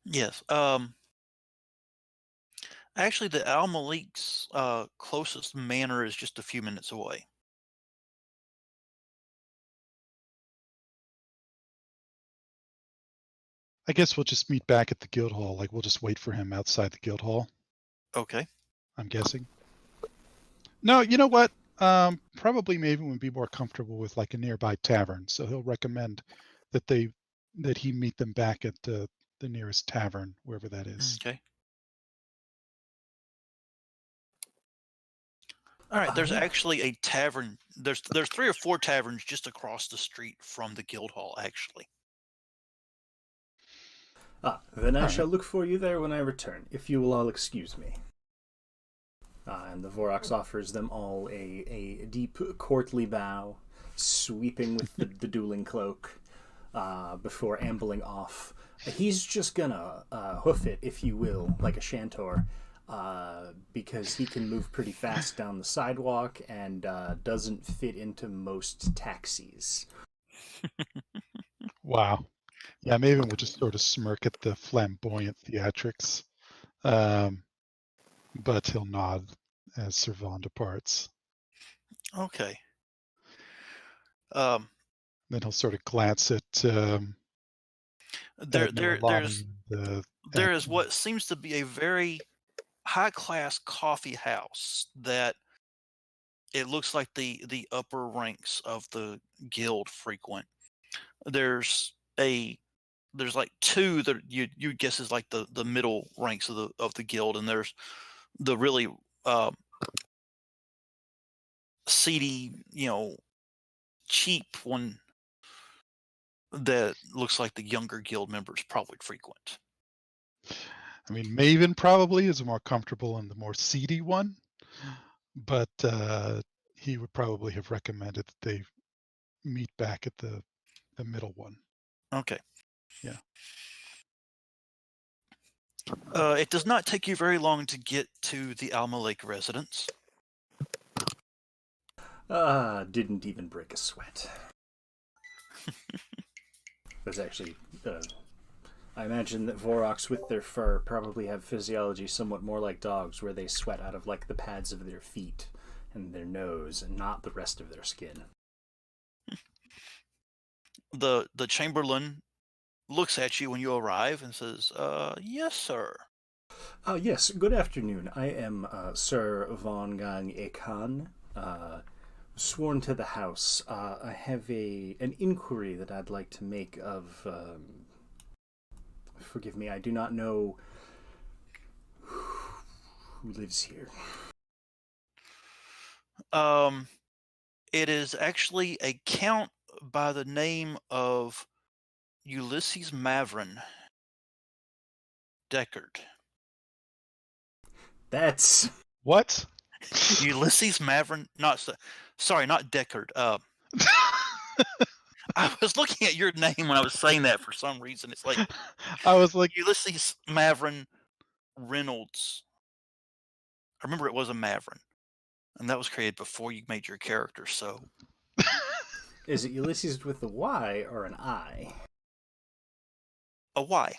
Yes. Actually, the al-Malik's closest manor is just a few minutes away. I guess we'll just meet back at the guild hall. Like we'll just wait for him outside the guild hall, Okay. I'm guessing. No, you know what? Probably Maven would be more comfortable with like a nearby tavern, so he'll recommend that he meet them back at the nearest tavern, wherever that is. Okay. All right. There's actually a tavern. There's 3 or 4 taverns just across the street from the guild hall. Actually. Then I All shall right. look for you there when I return, if you will all excuse me. And the Vorox offers them all a deep courtly bow, sweeping with the dueling cloak, before ambling off. He's just gonna hoof it, if you will, like a Shantor, because he can move pretty fast down the sidewalk and doesn't fit into most taxis. Wow. Yeah, Maven will just sort of smirk at the flamboyant theatrics, but he'll nod as Sir Vaughn departs. Okay. Then he'll sort of glance at There Noelani and there is what seems to be a very high class coffee house that it looks like the upper ranks of the guild frequent. There's like 2 that you guess is like the middle ranks of the guild, and there's the really seedy, cheap one that looks like the younger guild members probably frequent. I mean, Maven probably is more comfortable in the more seedy one, but he would probably have recommended that they meet back at the middle one. Okay. Yeah. It does not take you very long to get to the al-Malik residence. Didn't even break a sweat. That's actually... I imagine that Vorox with their fur probably have physiology somewhat more like dogs, where they sweat out of like the pads of their feet and their nose and not the rest of their skin. The Chamberlain looks at you when you arrive and says, yes, sir. Yes, good afternoon. I am Sir Vongangekan, sworn to the house. I have an inquiry that I'd like to make of... forgive me, I do not know who lives here. It is actually a count by the name of Ulysses Mavren Deckard. That's... What? Ulysses Mavren, not Deckard. I was looking at your name when I was saying that for some reason. It's like I was like, Ulysses Mavren Reynolds. I remember it was a Mavren, and that was created before you made your character. So, is it Ulysses with a Y or an I? a Y.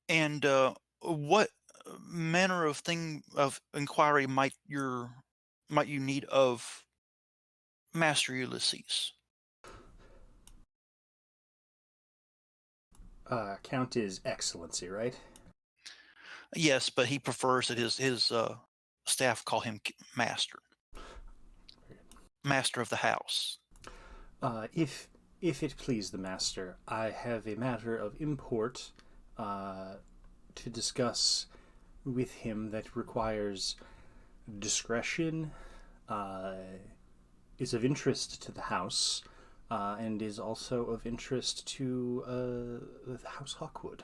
And what manner of inquiry might you need of Master Ulysses? Count is Excellency, right? Yes, but he prefers that his staff call him Master. Master of the house. If it please the Master, I have a matter of import to discuss with him that requires discretion, is of interest to the house, and is also of interest to the House Hawkwood.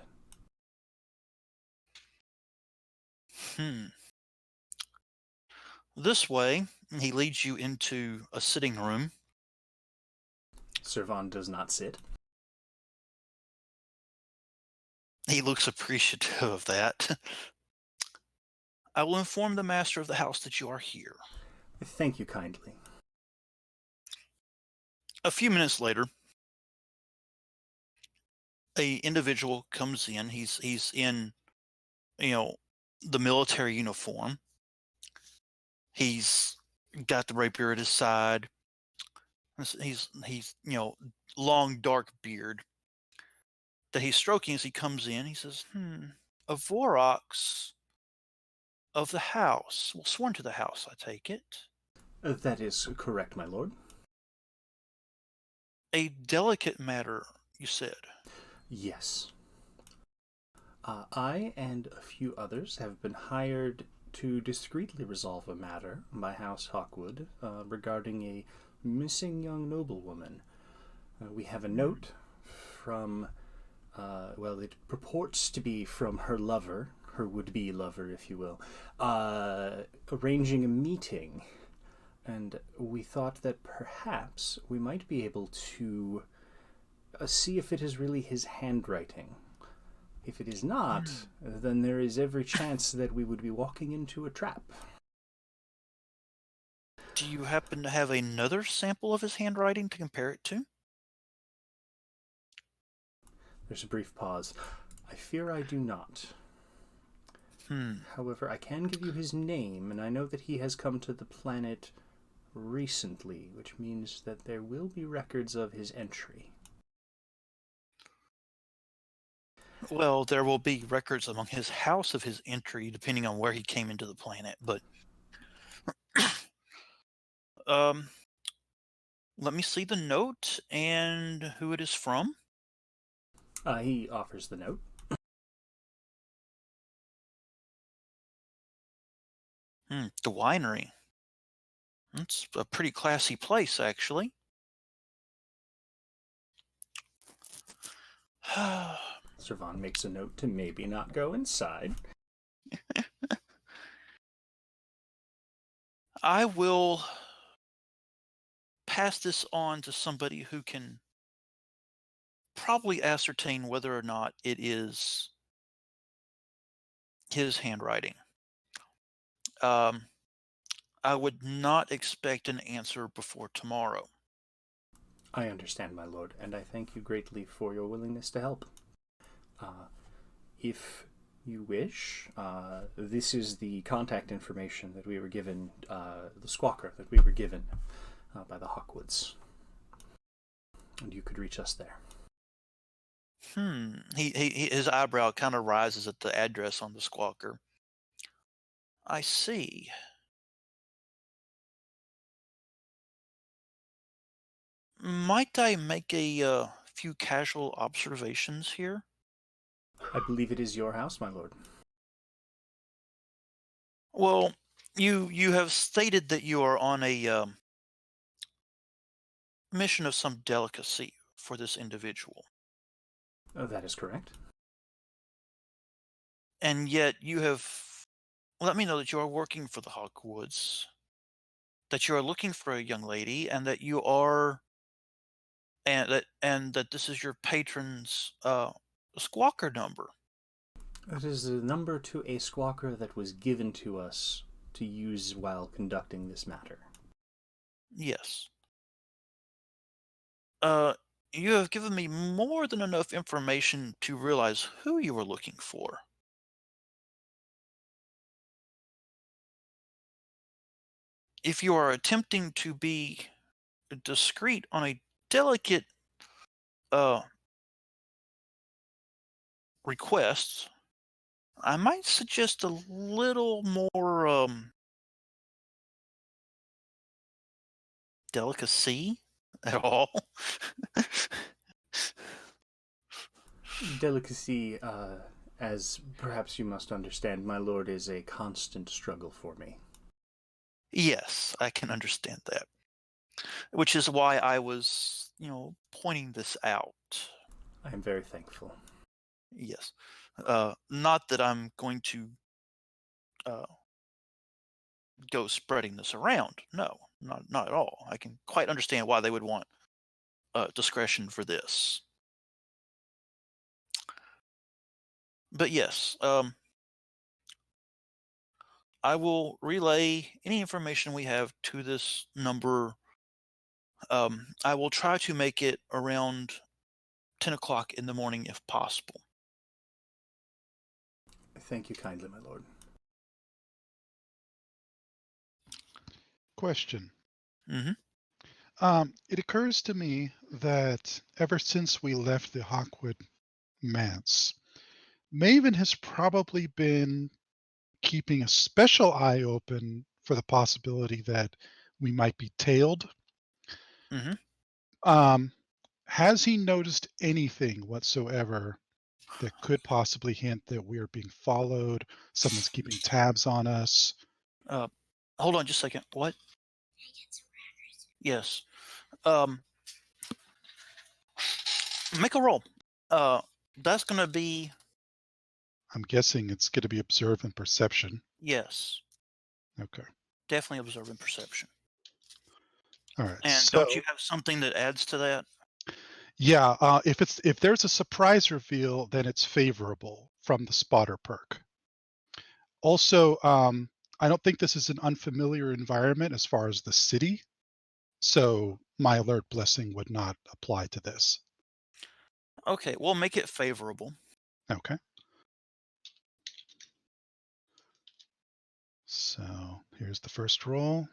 This way, he leads you into a sitting room. Servan does not sit. He looks appreciative of that. I will inform the master of the house that you are here. Thank you kindly. A few minutes later, a individual comes in. He's in, the military uniform. He's got the rapier at his side. He's long dark beard that he's stroking as he comes in. He says, a Vorox of the house. Well, sworn to the house, I take it. That is correct, my lord. A delicate matter, you said. Yes. I and a few others have been hired to discreetly resolve a matter by House Hawkwood regarding a missing young noblewoman. We have a note from, it purports to be from her lover, her would-be lover, if you will, arranging a meeting. And we thought that perhaps we might be able to see if it is really his handwriting. If it is not, then there is every chance that we would be walking into a trap. Do you happen to have another sample of his handwriting to compare it to? There's a brief pause. I fear I do not. However, I can give you his name, and I know that he has come to the planet recently, which means that there will be records of his entry. Well, there will be records among his house of his entry, depending on where he came into the planet, but let me see the note and who it is from. He offers the note. The winery. It's a pretty classy place, actually. Servan makes a note to maybe not go inside. I will pass this on to somebody who can probably ascertain whether or not it is his handwriting. I would not expect an answer before tomorrow. I understand, my lord, and I thank you greatly for your willingness to help. If you wish, this is the contact information that we were given, the squawker that we were given by the Hawkwoods. And you could reach us there. His eyebrow kind of rises at the address on the squawker. I see. Might I make a few casual observations here? I believe it is your house, my lord. Well, you have stated that you are on a mission of some delicacy for this individual. That is correct. And yet you have let me know that you are working for the Hawkwoods, that you are looking for a young lady, and that you are and that this is your patron's squawker number. It is the number to a squawker that was given to us to use while conducting this matter. Yes. You have given me more than enough information to realize who you were looking for. If you are attempting to be discreet on a delicate request, I might suggest a little more delicacy at all. Delicacy, as perhaps you must understand, my lord, is a constant struggle for me. Yes, I can understand that. which is why I was, pointing this out. I am very thankful. Yes. Not that I'm going to go spreading this around. No, not at all. I can quite understand why they would want discretion for this. But yes, I will relay any information we have to this number. I will try to make it around 10 o'clock in the morning if possible. Thank you kindly, my lord. Question. Mm-hmm. It occurs to me that ever since we left the Hawkwood manse, Maven has probably been keeping a special eye open for the possibility that we might be tailed. Mm-hmm. Has he noticed anything whatsoever that could possibly hint that we are being followed, someone's keeping tabs on us? Hold on just a second. What? Yes. Make a roll. That's going to be... I'm guessing it's going to be observant perception. Yes. Okay. Definitely observant perception. All right. And so, don't you have something that adds to that? Yeah, if there's a surprise reveal, then it's favorable from the spotter perk. Also, I don't think this is an unfamiliar environment as far as the city, so my alert blessing would not apply to this. Okay, we'll make it favorable. Okay. So here's the first roll.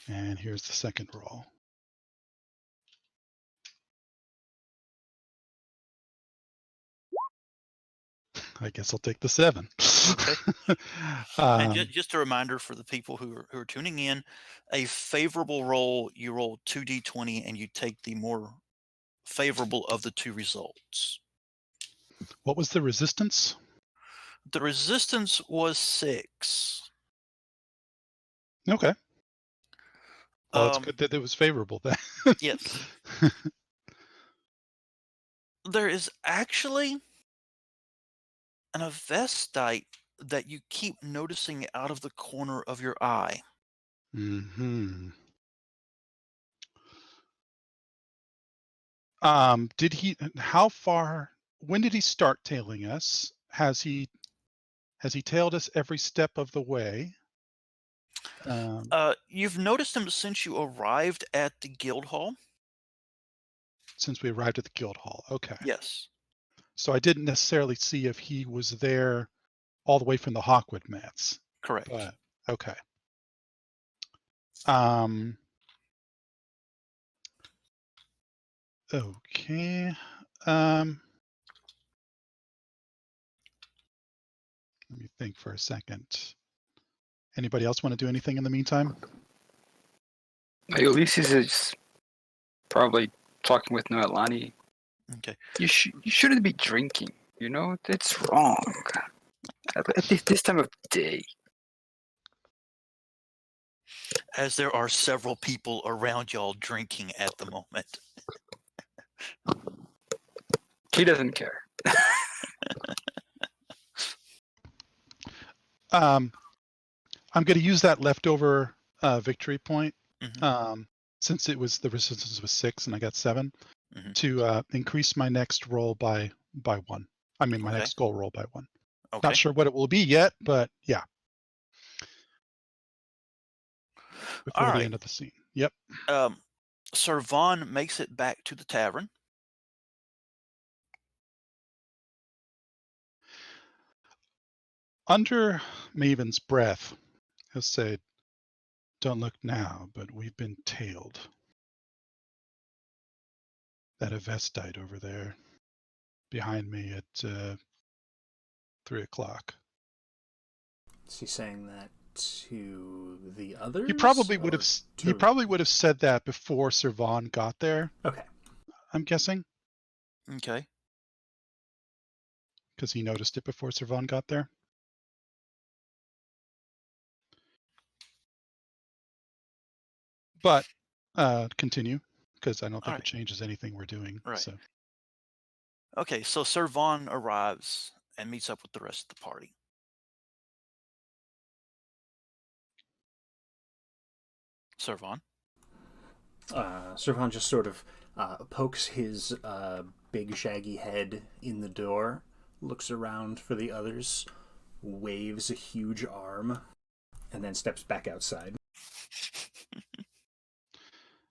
And here's the second roll. I guess I'll take the 7. Okay. And just a reminder for the people who are tuning in, a favorable roll, you roll 2d20 and you take the more favorable of the two results. What was the resistance? The resistance was 6. Okay. Well, it's good that it was favorable then. Yes. There is actually an avestite that you keep noticing out of the corner of your eye. Mm-hmm. When did he start tailing us? Has he tailed us every step of the way? You've noticed him since you arrived at the guild hall. Since we arrived at the guild hall. Okay. Yes. So I didn't necessarily see if he was there all the way from the Hawkwood mats. Correct. But okay. Okay. Let me think for a second. Anybody else want to do anything in the meantime? Ulysses is probably talking with Noelani. Okay. You shouldn't be drinking. It's wrong. At least this time of day. As there are several people around y'all drinking at the moment. He doesn't care. I'm going to use that leftover victory point, since the resistance was 6 and I got 7, to increase my next roll by 1. I mean, my next goal roll by 1. Okay. Not sure what it will be yet, but yeah. Before the end of the scene. Yep. Sir Vaughn makes it back to the tavern. Under Maven's breath, he'll say, "Don't look now, but we've been tailed. That avestite over there, behind me at 3 o'clock." Is he saying that to the others? He probably would have. He probably would have said that before Sir Vaughn got there. Okay. I'm guessing. Okay. Because he noticed it before Sir Vaughn got there. But continue, because I don't think Alright. it changes anything we're doing. Right. So Okay, so Sir Vaughn arrives and meets up with the rest of the party. Sir Vaughn? Servan just sort of pokes his big shaggy head in the door, looks around for the others, waves a huge arm, and then steps back outside.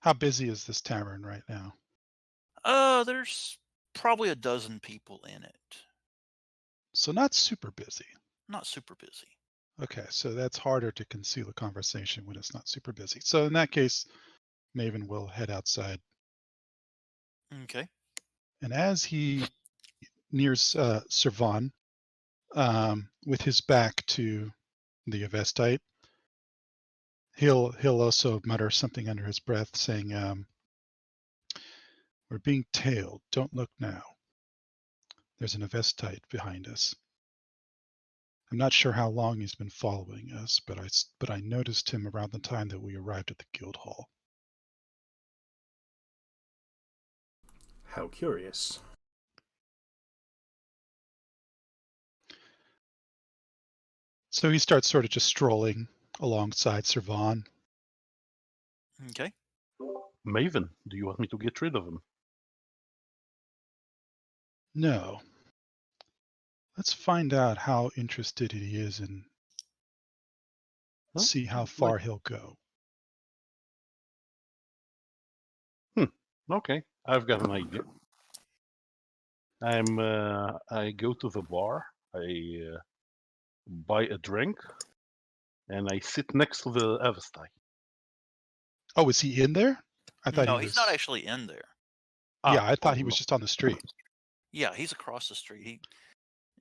how busy is this tavern right now? There's probably a dozen people in it. So not super busy. Not super busy. Okay, so that's harder to conceal a conversation when it's not super busy. So in that case, Maven will head outside. Okay. And as he nears Servan, with his back to the Avestite, he'll also mutter something under his breath, saying, "We're being tailed. Don't look now. There's an Avestite behind us. I'm not sure how long he's been following us, but I noticed him around the time that we arrived at the guild hall." How curious. So he starts sort of just strolling alongside Servan. Okay. Maven, do you want me to get rid of him? No. Let's find out how interested he is and Huh? see how far he'll go. Okay, I've got an idea. I go to the bar, I buy a drink, and I sit next to the Avestai. Oh, is he in there? I thought No, he he's was. not actually in there. Yeah, I thought oh, he was no. just on the street. Yeah, he's across the street.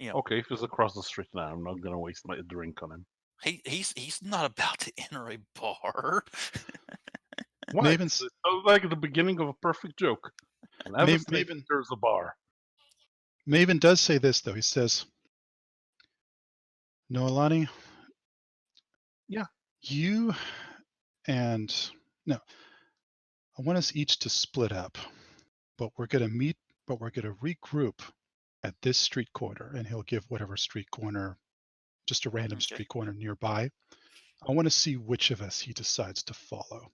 Okay, if he's across the street now, I'm not gonna waste my drink on him. He's not about to enter a bar. Why? Maven's- It sounds like the beginning of a perfect joke. An Avestai enters a bar. Maven does say this, though. He says, "Noelani, Yeah. you and no, I want us each to split up, but we're going to regroup at this street corner." And he'll give whatever street corner, just a random Okay. street corner nearby. I want to see which of us he decides to follow.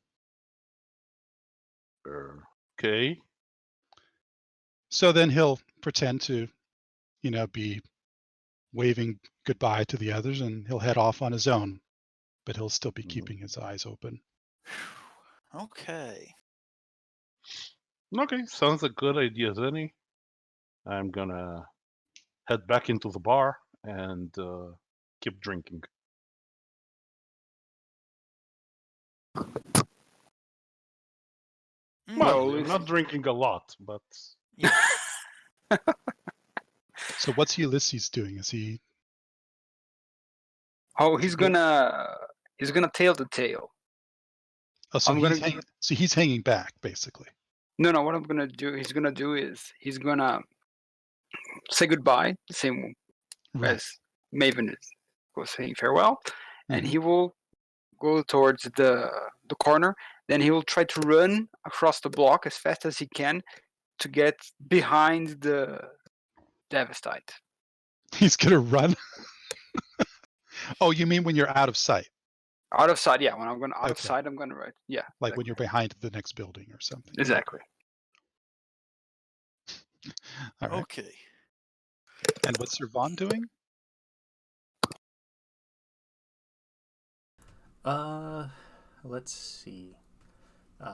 Okay. So then he'll pretend to, be waving goodbye to the others, and he'll head off on his own, but he'll still be keeping his eyes open. Okay. Okay, sounds a good idea as any. I'm gonna head back into the bar and keep drinking. Well, I'm not drinking a lot, but Yeah. So what's Ulysses doing? Is he? Oh, he's gonna tail the tail. Oh, so I'm he's hanging back, basically. No, what I'm gonna do? He's gonna say goodbye, the same Right. as Maven was saying farewell, and Mhm. he will go towards the corner. Then he will try to run across the block as fast as he can to get behind the Devastate. He's gonna run. Oh, you mean when you're out of sight? Out of sight, yeah. When I'm going out of Okay. sight, I'm gonna run. Yeah. Like when you're behind the next building or something. Exactly. All right. Okay. And what's Servan doing? Let's see.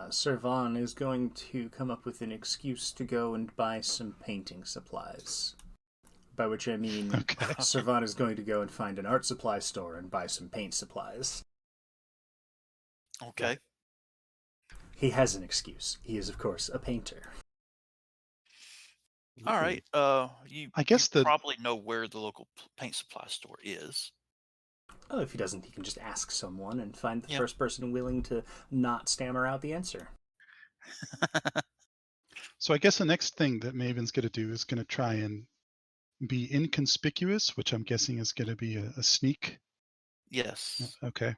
Servan is going to come up with an excuse to go and buy some painting supplies. By which I mean, Servan is going to go and find an art supply store and buy some paint supplies. Okay. He has an excuse. He is, of course, a painter. All right. You probably know where the local paint supply store is. Oh, if he doesn't, he can just ask someone and find the first person willing to not stammer out the answer. So I guess the next thing that Maven's going to do is going to try and be inconspicuous, which I'm guessing is going to be a sneak. Yes. Okay.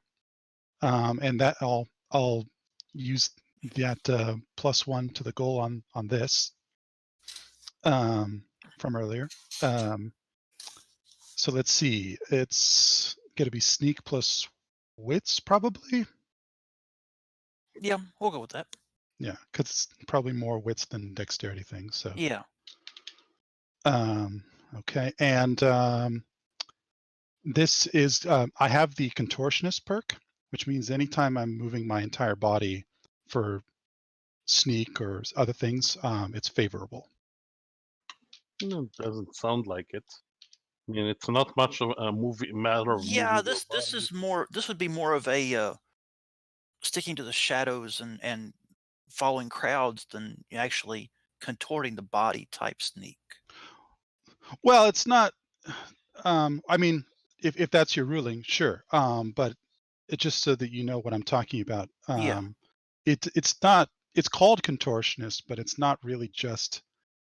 And that I'll use that +1 to the goal on this from earlier. So let's see. It's going to be sneak plus wits, probably. Yeah, we'll go with that. Yeah, because it's probably more wits than dexterity things. So Yeah. Okay, and this is I have the contortionist perk, which means anytime I'm moving my entire body for sneak or other things, it's favorable. No, it doesn't sound like it. I mean, it's not much of a matter of Yeah, moving your this body. is more. This would be more of a sticking to the shadows and following crowds than actually contorting the body type sneak. Well, it's not. I mean, if that's your ruling, sure. But it's just so that you know what I'm talking about. Yeah. It's not. It's called contortionist, but it's not really just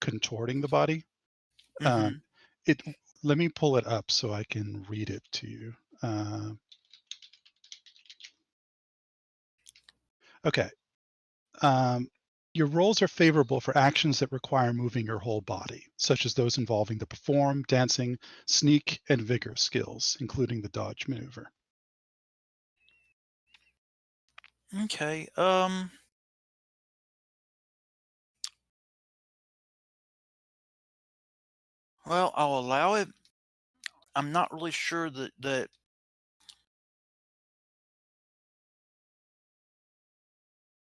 contorting the body. Mhm. It. Let me pull it up so I can read it to you. Okay. Your rolls are favorable for actions that require moving your whole body, such as those involving the perform, dancing, sneak, and vigor skills, including the dodge maneuver. Okay. Well, I'll allow it. I'm not really sure that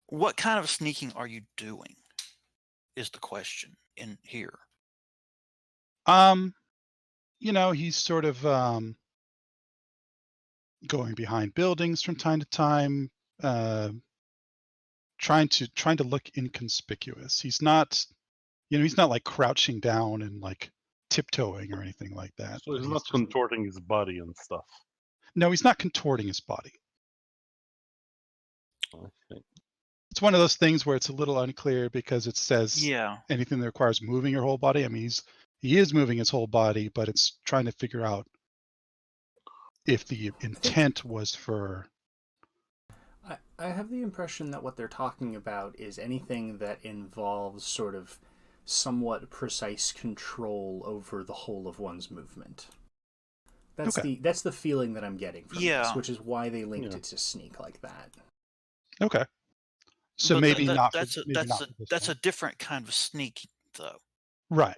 what kind of sneaking are you doing is the question in here. He's sort of going behind buildings from time to time, trying to look inconspicuous. He's not like crouching down and like tiptoeing or anything like that. So But he's not just, contorting his body and stuff. no, he's not contorting his body. I think. It's one of those things where it's a little unclear because it says Yeah. anything that requires moving your whole body. I mean, he is moving his whole body, but it's trying to figure out if the intent was for. I have the impression that what they're talking about is anything that involves sort of somewhat precise control over the whole of one's movement. That's the feeling that I'm getting from this, which is why they linked it to sneak like that. Okay. So But maybe not. That's a different kind of sneak, though. Right.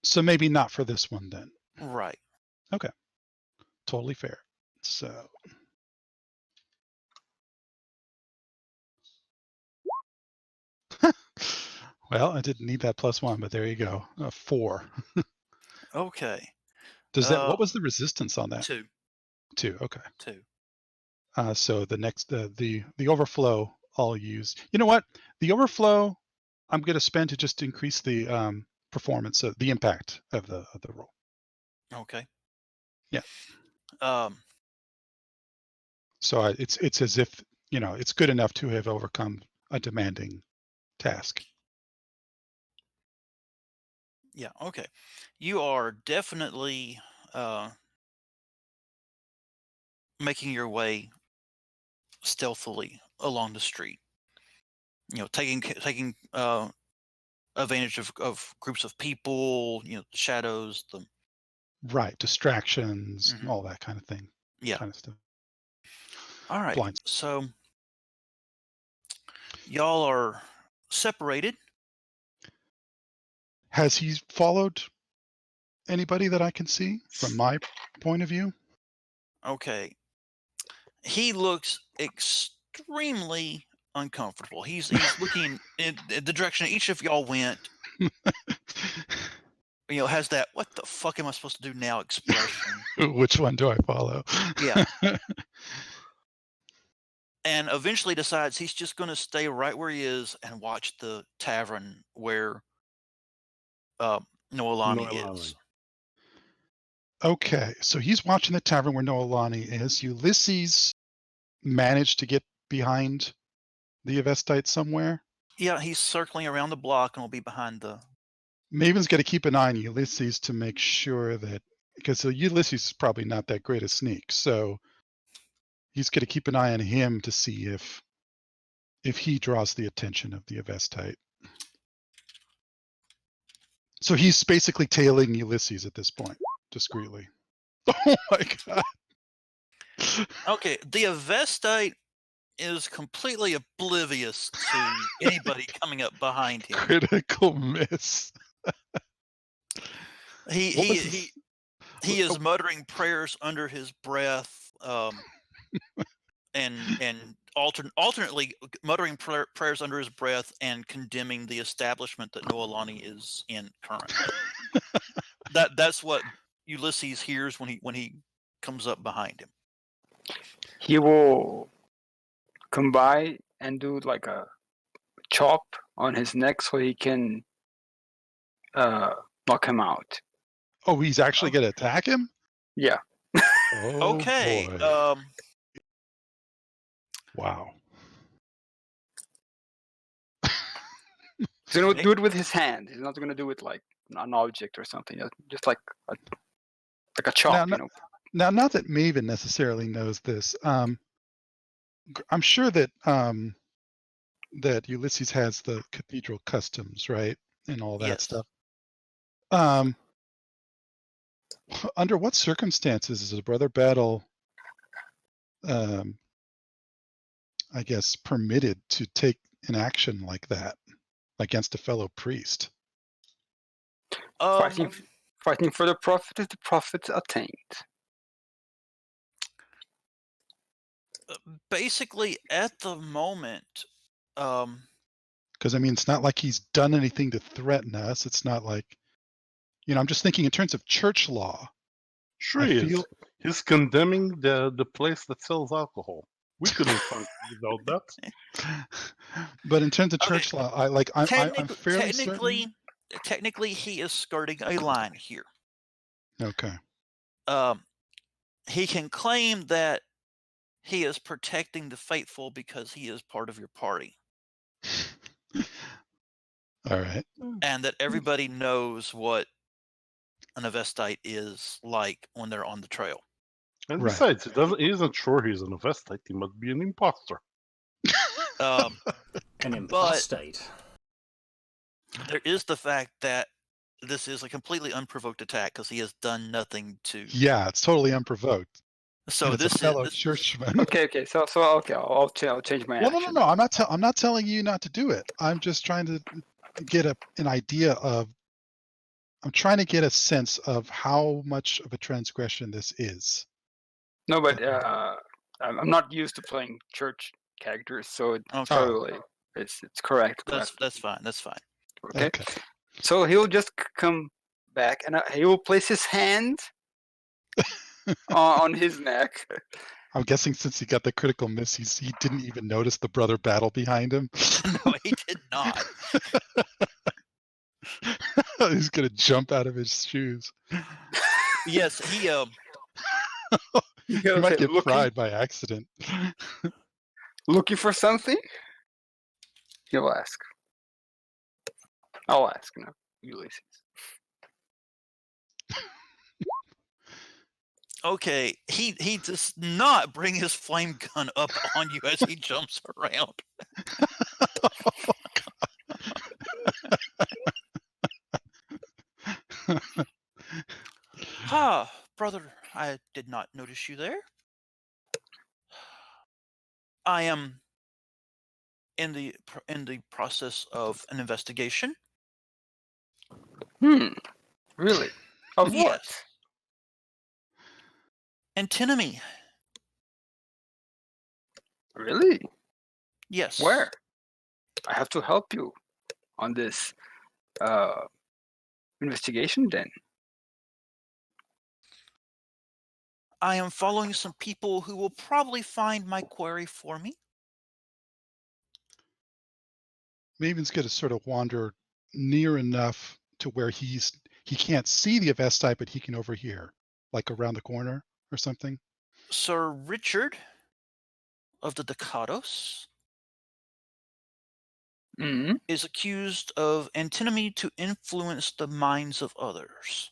So maybe not for this one then. Right. Okay. Totally fair. So. Well, I didn't need that +1, but there you go. 4. Okay. Does that? What was the resistance on that? 2. 2. Okay. 2. So the next the overflow I'll use. You know what? The overflow I'm going to spend to just increase the performance, the impact of the roll. Okay. Yeah. So it's as if it's good enough to have overcome a demanding task. Yeah. Okay. You are definitely making your way stealthily along the street. Taking advantage of groups of people. The shadows. Right, distractions, all that kind of thing. Yeah. Kind of stuff. All right. Blinds. So y'all are separated. Has he followed anybody that I can see from my point of view? Okay. He looks extremely uncomfortable. He's looking in the direction each of y'all went. Has that "what the fuck am I supposed to do now" expression. Which one do I follow? Yeah. And eventually decides he's just going to stay right where he is and watch the tavern where Noelani is. Okay, so he's watching the tavern where Noelani is. Ulysses managed to get behind the Avestite somewhere. Yeah, he's circling around the block and will be behind the... Maven's got to keep an eye on Ulysses to make sure that... Because Ulysses is probably not that great a sneak, so he's got to keep an eye on him to see if if he draws the attention of the Avestite. So he's basically tailing Ulysses at this point, discreetly. Oh my god. Okay, the Avestite is completely oblivious to anybody coming up behind him. Critical miss. He What he was he this? he is muttering prayers under his breath, and alternately muttering prayers under his breath and condemning the establishment that Noelani is in currently. That's what Ulysses hears when he comes up behind him. He will come by and do like a chop on his neck so he can knock him out. Oh, he's actually going to attack him? Yeah. Oh, Okay. boy. Wow. He's going to do it with his hand. He's not going to do it like an object or something. Just like a chop, Now, now, not that Maven necessarily knows this. I'm sure that that Ulysses has the cathedral customs, right, and all that Yes. stuff. Under what circumstances is a brother battle, I guess, permitted to take an action like that against a fellow priest? Fighting for the prophet is the prophet's attained. Basically, at the moment, Because, I mean, it's not like he's done anything to threaten us. It's not like, I'm just thinking in terms of church law. Sure I he feel- is. He's condemning the place that sells alcohol. We couldn't function without that. But in terms of Okay. church law, I'm fairly certain. technically, he is skirting a line here. Okay. He can claim that he is protecting the faithful because he is part of your party, All right. and that everybody knows what an Avestite is like when they're on the trail. And Right. besides, he isn't sure he's an Avestite. He must be an imposter. Um, An impostite. there is the fact that this is a completely unprovoked attack because he has done nothing to. Yeah, it's totally unprovoked. So And it's this a fellow is churchman. Okay. So okay, I'll change my Well, action. no. I'm not telling you not to do it. I'm just trying to get an idea of. I'm trying to get a sense of how much of a transgression this is. No, but I'm not used to playing church characters, so totally it's correct. that's fine. That's fine. Okay. So he'll just come back and he will place his hand on his neck. I'm guessing since he got the critical miss, he didn't even notice the brother battle behind him. No, he did not. He's gonna jump out of his shoes. Yes, he He might get fried by accident. Looking for something? He'll ask. I'll ask now, Ulysses. Okay, he does not bring his flame gun up on you as he jumps around. Brother, I did not notice you there. I am in the process of an investigation. Really? Of what? Yes. Antinomy. Really? Yes. Where? I have to help you on this investigation then. I am following some people who will probably find my query for me. Maven's going to sort of wander near enough to where he can't see the Avestite, but he can overhear, like around the corner or something. Sir Richard of the Decados is accused of antinomy to influence the minds of others.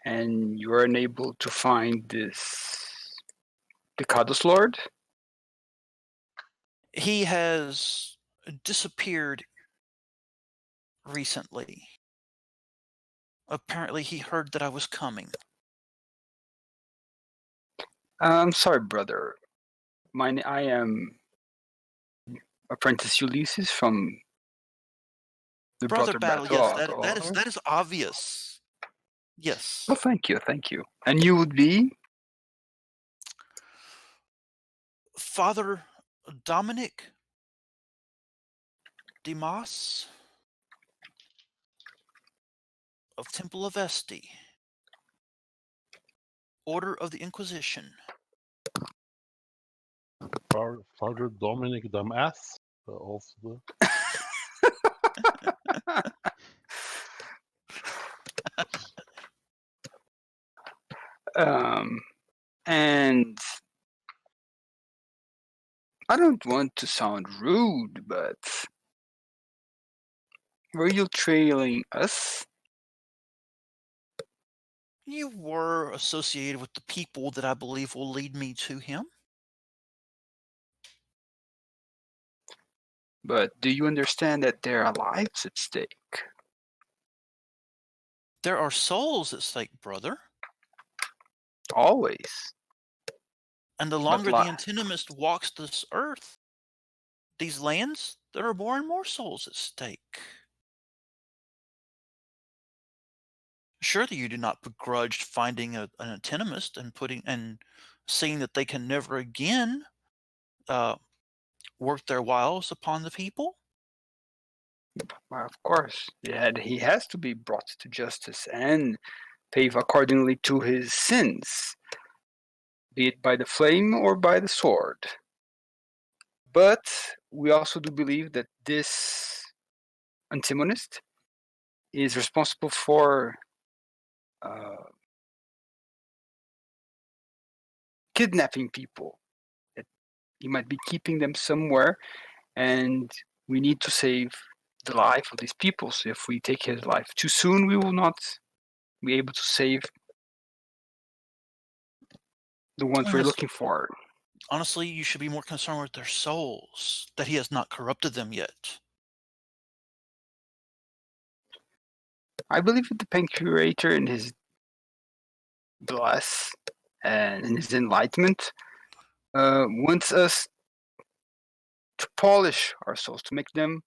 And you are unable to find this Decados Lord? He has disappeared recently. Apparently, he heard that I was coming. I'm sorry, brother. I am Apprentice Ulysses from the Brother Battle, yes, that Order. is obvious. Yes. Oh, thank you. And you would be? Father Dominic Demas of Temple of Esti, Order of the Inquisition. Father Dominic Damas of the. And I don't want to sound rude, but were you trailing us? You were associated with the people that I believe will lead me to him. But do you understand that there are lives at stake? There are souls at stake, brother. Always. And the longer the antinomist walks this earth, these lands, there are more and more souls at stake. Surely you do not begrudge finding an antinomist and seeing that they can never again work their wiles upon the people? Well, of course. He has to be brought to justice and pay accordingly to his sins, be it by the flame or by the sword. But we also do believe that this antimonist is responsible for kidnapping people. That he might be keeping them somewhere, and we need to save the life of these people. So if we take his life too soon, we will not be able to save the ones we're looking for. Honestly, you should be more concerned with their souls, that he has not corrupted them yet. I believe that the Pancreator in his bless and in his enlightenment wants us to polish our souls, to make them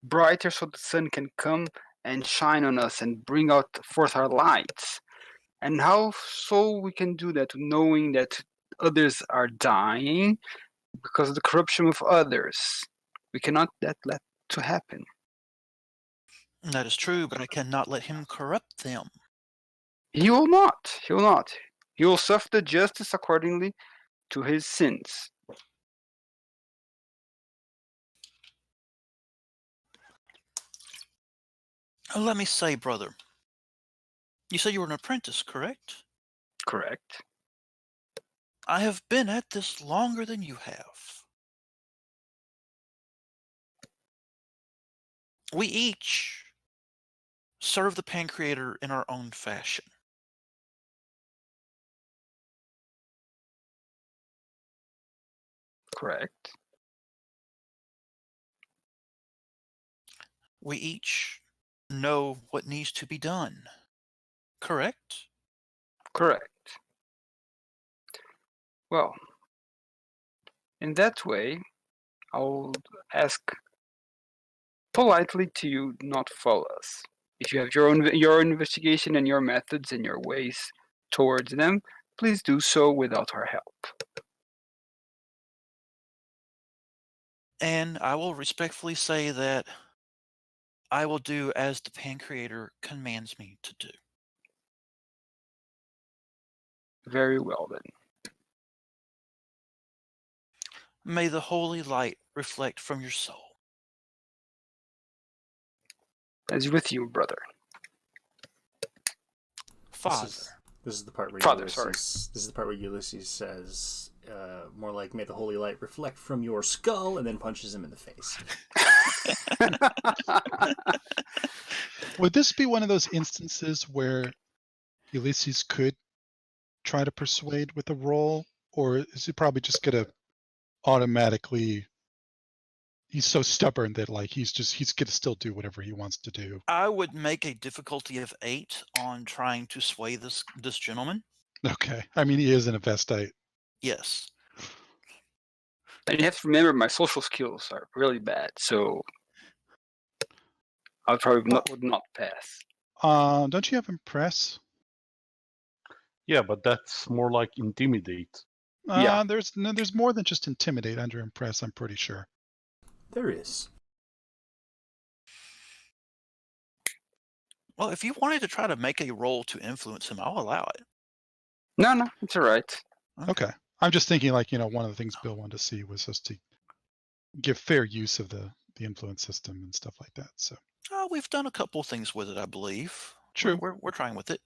brighter so the sun can come and shine on us and bring out forth our lights. And how so we can do that, knowing that others are dying because of the corruption of others? We cannot let to happen. That is true, but I cannot let him corrupt them. He will not. He will not. He will suffer the justice accordingly to his sins. Let me say, brother, you said you were an apprentice, correct? Correct. I have been at this longer than you have. We each serve the Pancreator in our own fashion. Correct. We each know what needs to be done, correct? Correct. Well, in that way, I'll ask politely to you not follow us. If you have your investigation and your methods and your ways towards them, please do so without our help. And I will respectfully say that I will do as the Pancreator commands me to do. Very well, then. May the holy light reflect from your soul. As with you, brother. Father. This is the part where Father, Ulysses. This is the part where Ulysses says, more like, "May the holy light reflect from your skull," and then punches him in the face. Would this be one of those instances where Ulysses could try to persuade with a roll, or is he probably just gonna automatically. He's so stubborn that like he's gonna still do whatever he wants to do. I would make a difficulty of 8 on trying to sway this gentleman. Okay. I mean, he is an Avestite. Yes. And you have to remember, my social skills are really bad, so I probably would not pass. Don't you have impress? Yeah, but that's more like intimidate. Yeah. There's more than just intimidate under impress. I'm pretty sure. There is. Well, if you wanted to try to make a roll to influence him, I'll allow it. No, it's all right. Okay. I'm just thinking like, one of the things Bill wanted to see was just to give fair use of the influence system and stuff like that. So We've done a couple things with it, I believe. True. We're trying with it.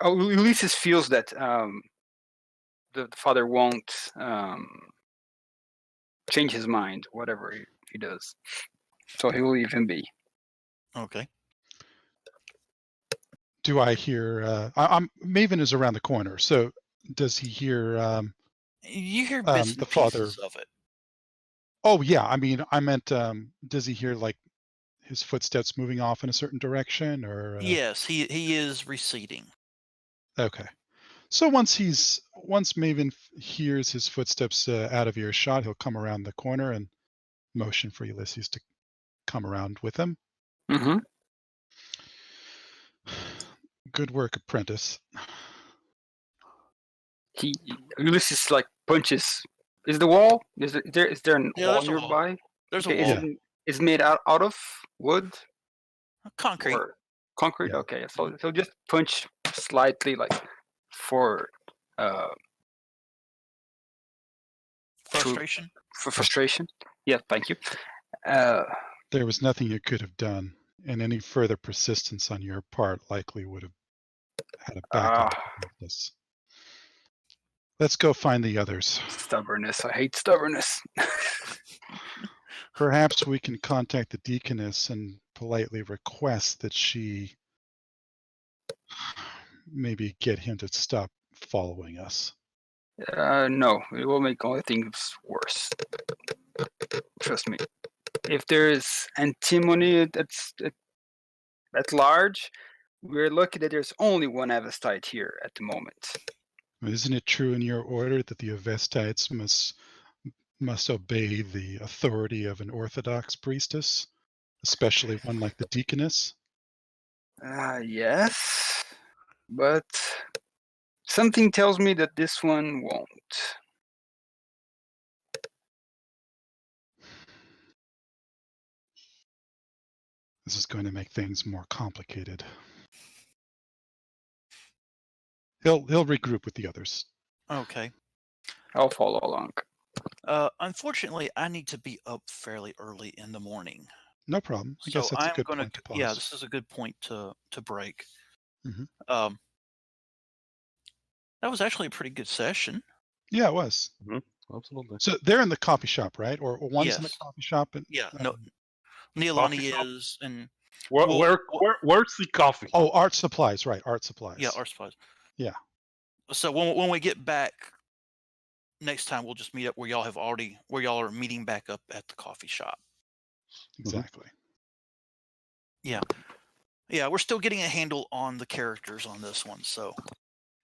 Ulysses feels that the father won't change his mind, whatever he does. So he will leave him be. Okay. do I hear? Maven is around the corner, so does he hear? You hear bits the and father. pieces of it. Oh yeah, I mean, I meant, does he hear like his footsteps moving off in a certain direction, or? Yes, he is receding. Okay, so once Maven hears his footsteps out of earshot, he'll come around the corner and motion for Ulysses to come around with him. Mm-hmm. Good work, Apprentice. Ulysses like punches. Is the wall? Is there an wall there's a wall. nearby? There's Okay, a wall. Is it made out of wood? Concrete. Or concrete? Yeah. Okay, so he'll just punch slightly, like for Frustration. for frustration. Yeah, thank you. There was nothing you could have done, and any further persistence on your part likely would have had a backup of this. Let's go find the others. Stubbornness. I hate stubbornness. Perhaps we can contact the deaconess and politely request that she maybe get him to stop following us. No, it will make all things worse. Trust me. If there is antimony that's at large, we're lucky that there's only one Avestite here at the moment. Isn't it true in your order that the Avestites must obey the authority of an Orthodox priestess, especially one like the deaconess? Yes, but something tells me that this one won't. This is going to make things more complicated. He'll regroup with the others. Okay. I'll follow along. Unfortunately, I need to be up fairly early in the morning. No problem. I guess that's a good point to pause. Yeah, this is a good point to break. Mm-hmm. That was actually a pretty good session. Yeah, it was. Mm-hmm. Absolutely. So they're in the coffee shop, right? Or one's in the Yes. coffee shop? And, Yeah, no, Noelani is, and Where's the coffee? Oh, art supplies, right? Art supplies. yeah, art supplies. Yeah. So when we get back next time, we'll just meet up where y'all are meeting back up at the coffee shop. Exactly. Yeah, we're still getting a handle on the characters on this one, so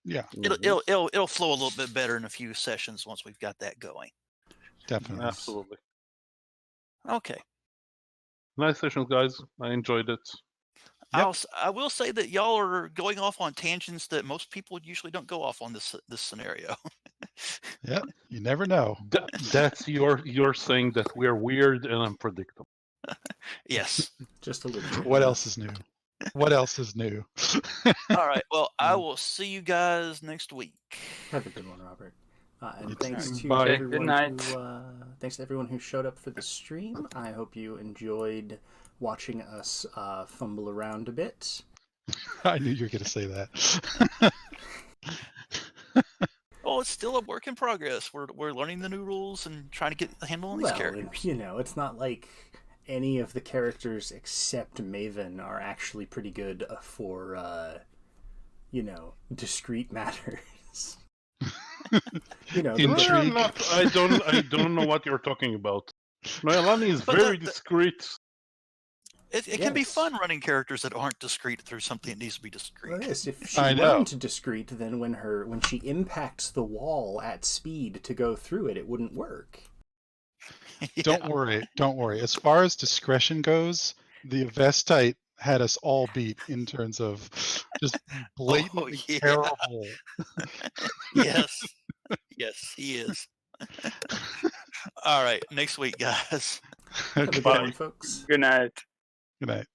Yeah, it'll flow a little bit better in a few sessions once we've got that going. definitely. Absolutely. Okay. Nice sessions, guys. I enjoyed it. Yep. I will say that y'all are going off on tangents that most people usually don't go off on this scenario. Yeah, you never know. That's you're saying that we're weird and unpredictable. Yes. Just a little. What else is new? What else is new? All right. Well, I will see you guys next week. Have a good one, Robert. And You thanks too. to Bye. Good everyone night. thanks to everyone who showed up for the stream. I hope you enjoyed watching us fumble around a bit. I knew you were going to say that. Oh, it's still a work in progress. We're learning the new rules and trying to get a handle on these characters. It's not like any of the characters except Maven are actually pretty good for discrete matters. You know, Intrigue. I don't know what you're talking about. Noelani is But very discreet. It can be Yes. fun running characters that aren't discreet through something that needs to be discreet. Well, yes, if she I know. weren't discreet, then when she impacts the wall at speed to go through it, it wouldn't work. Don't worry. As far as discretion goes, the Vestite had us all beat in terms of just blatantly yeah. terrible. Yes. Yes, he is. All right. Next week, guys. Have a good Okay. one, folks. Good night. Good night.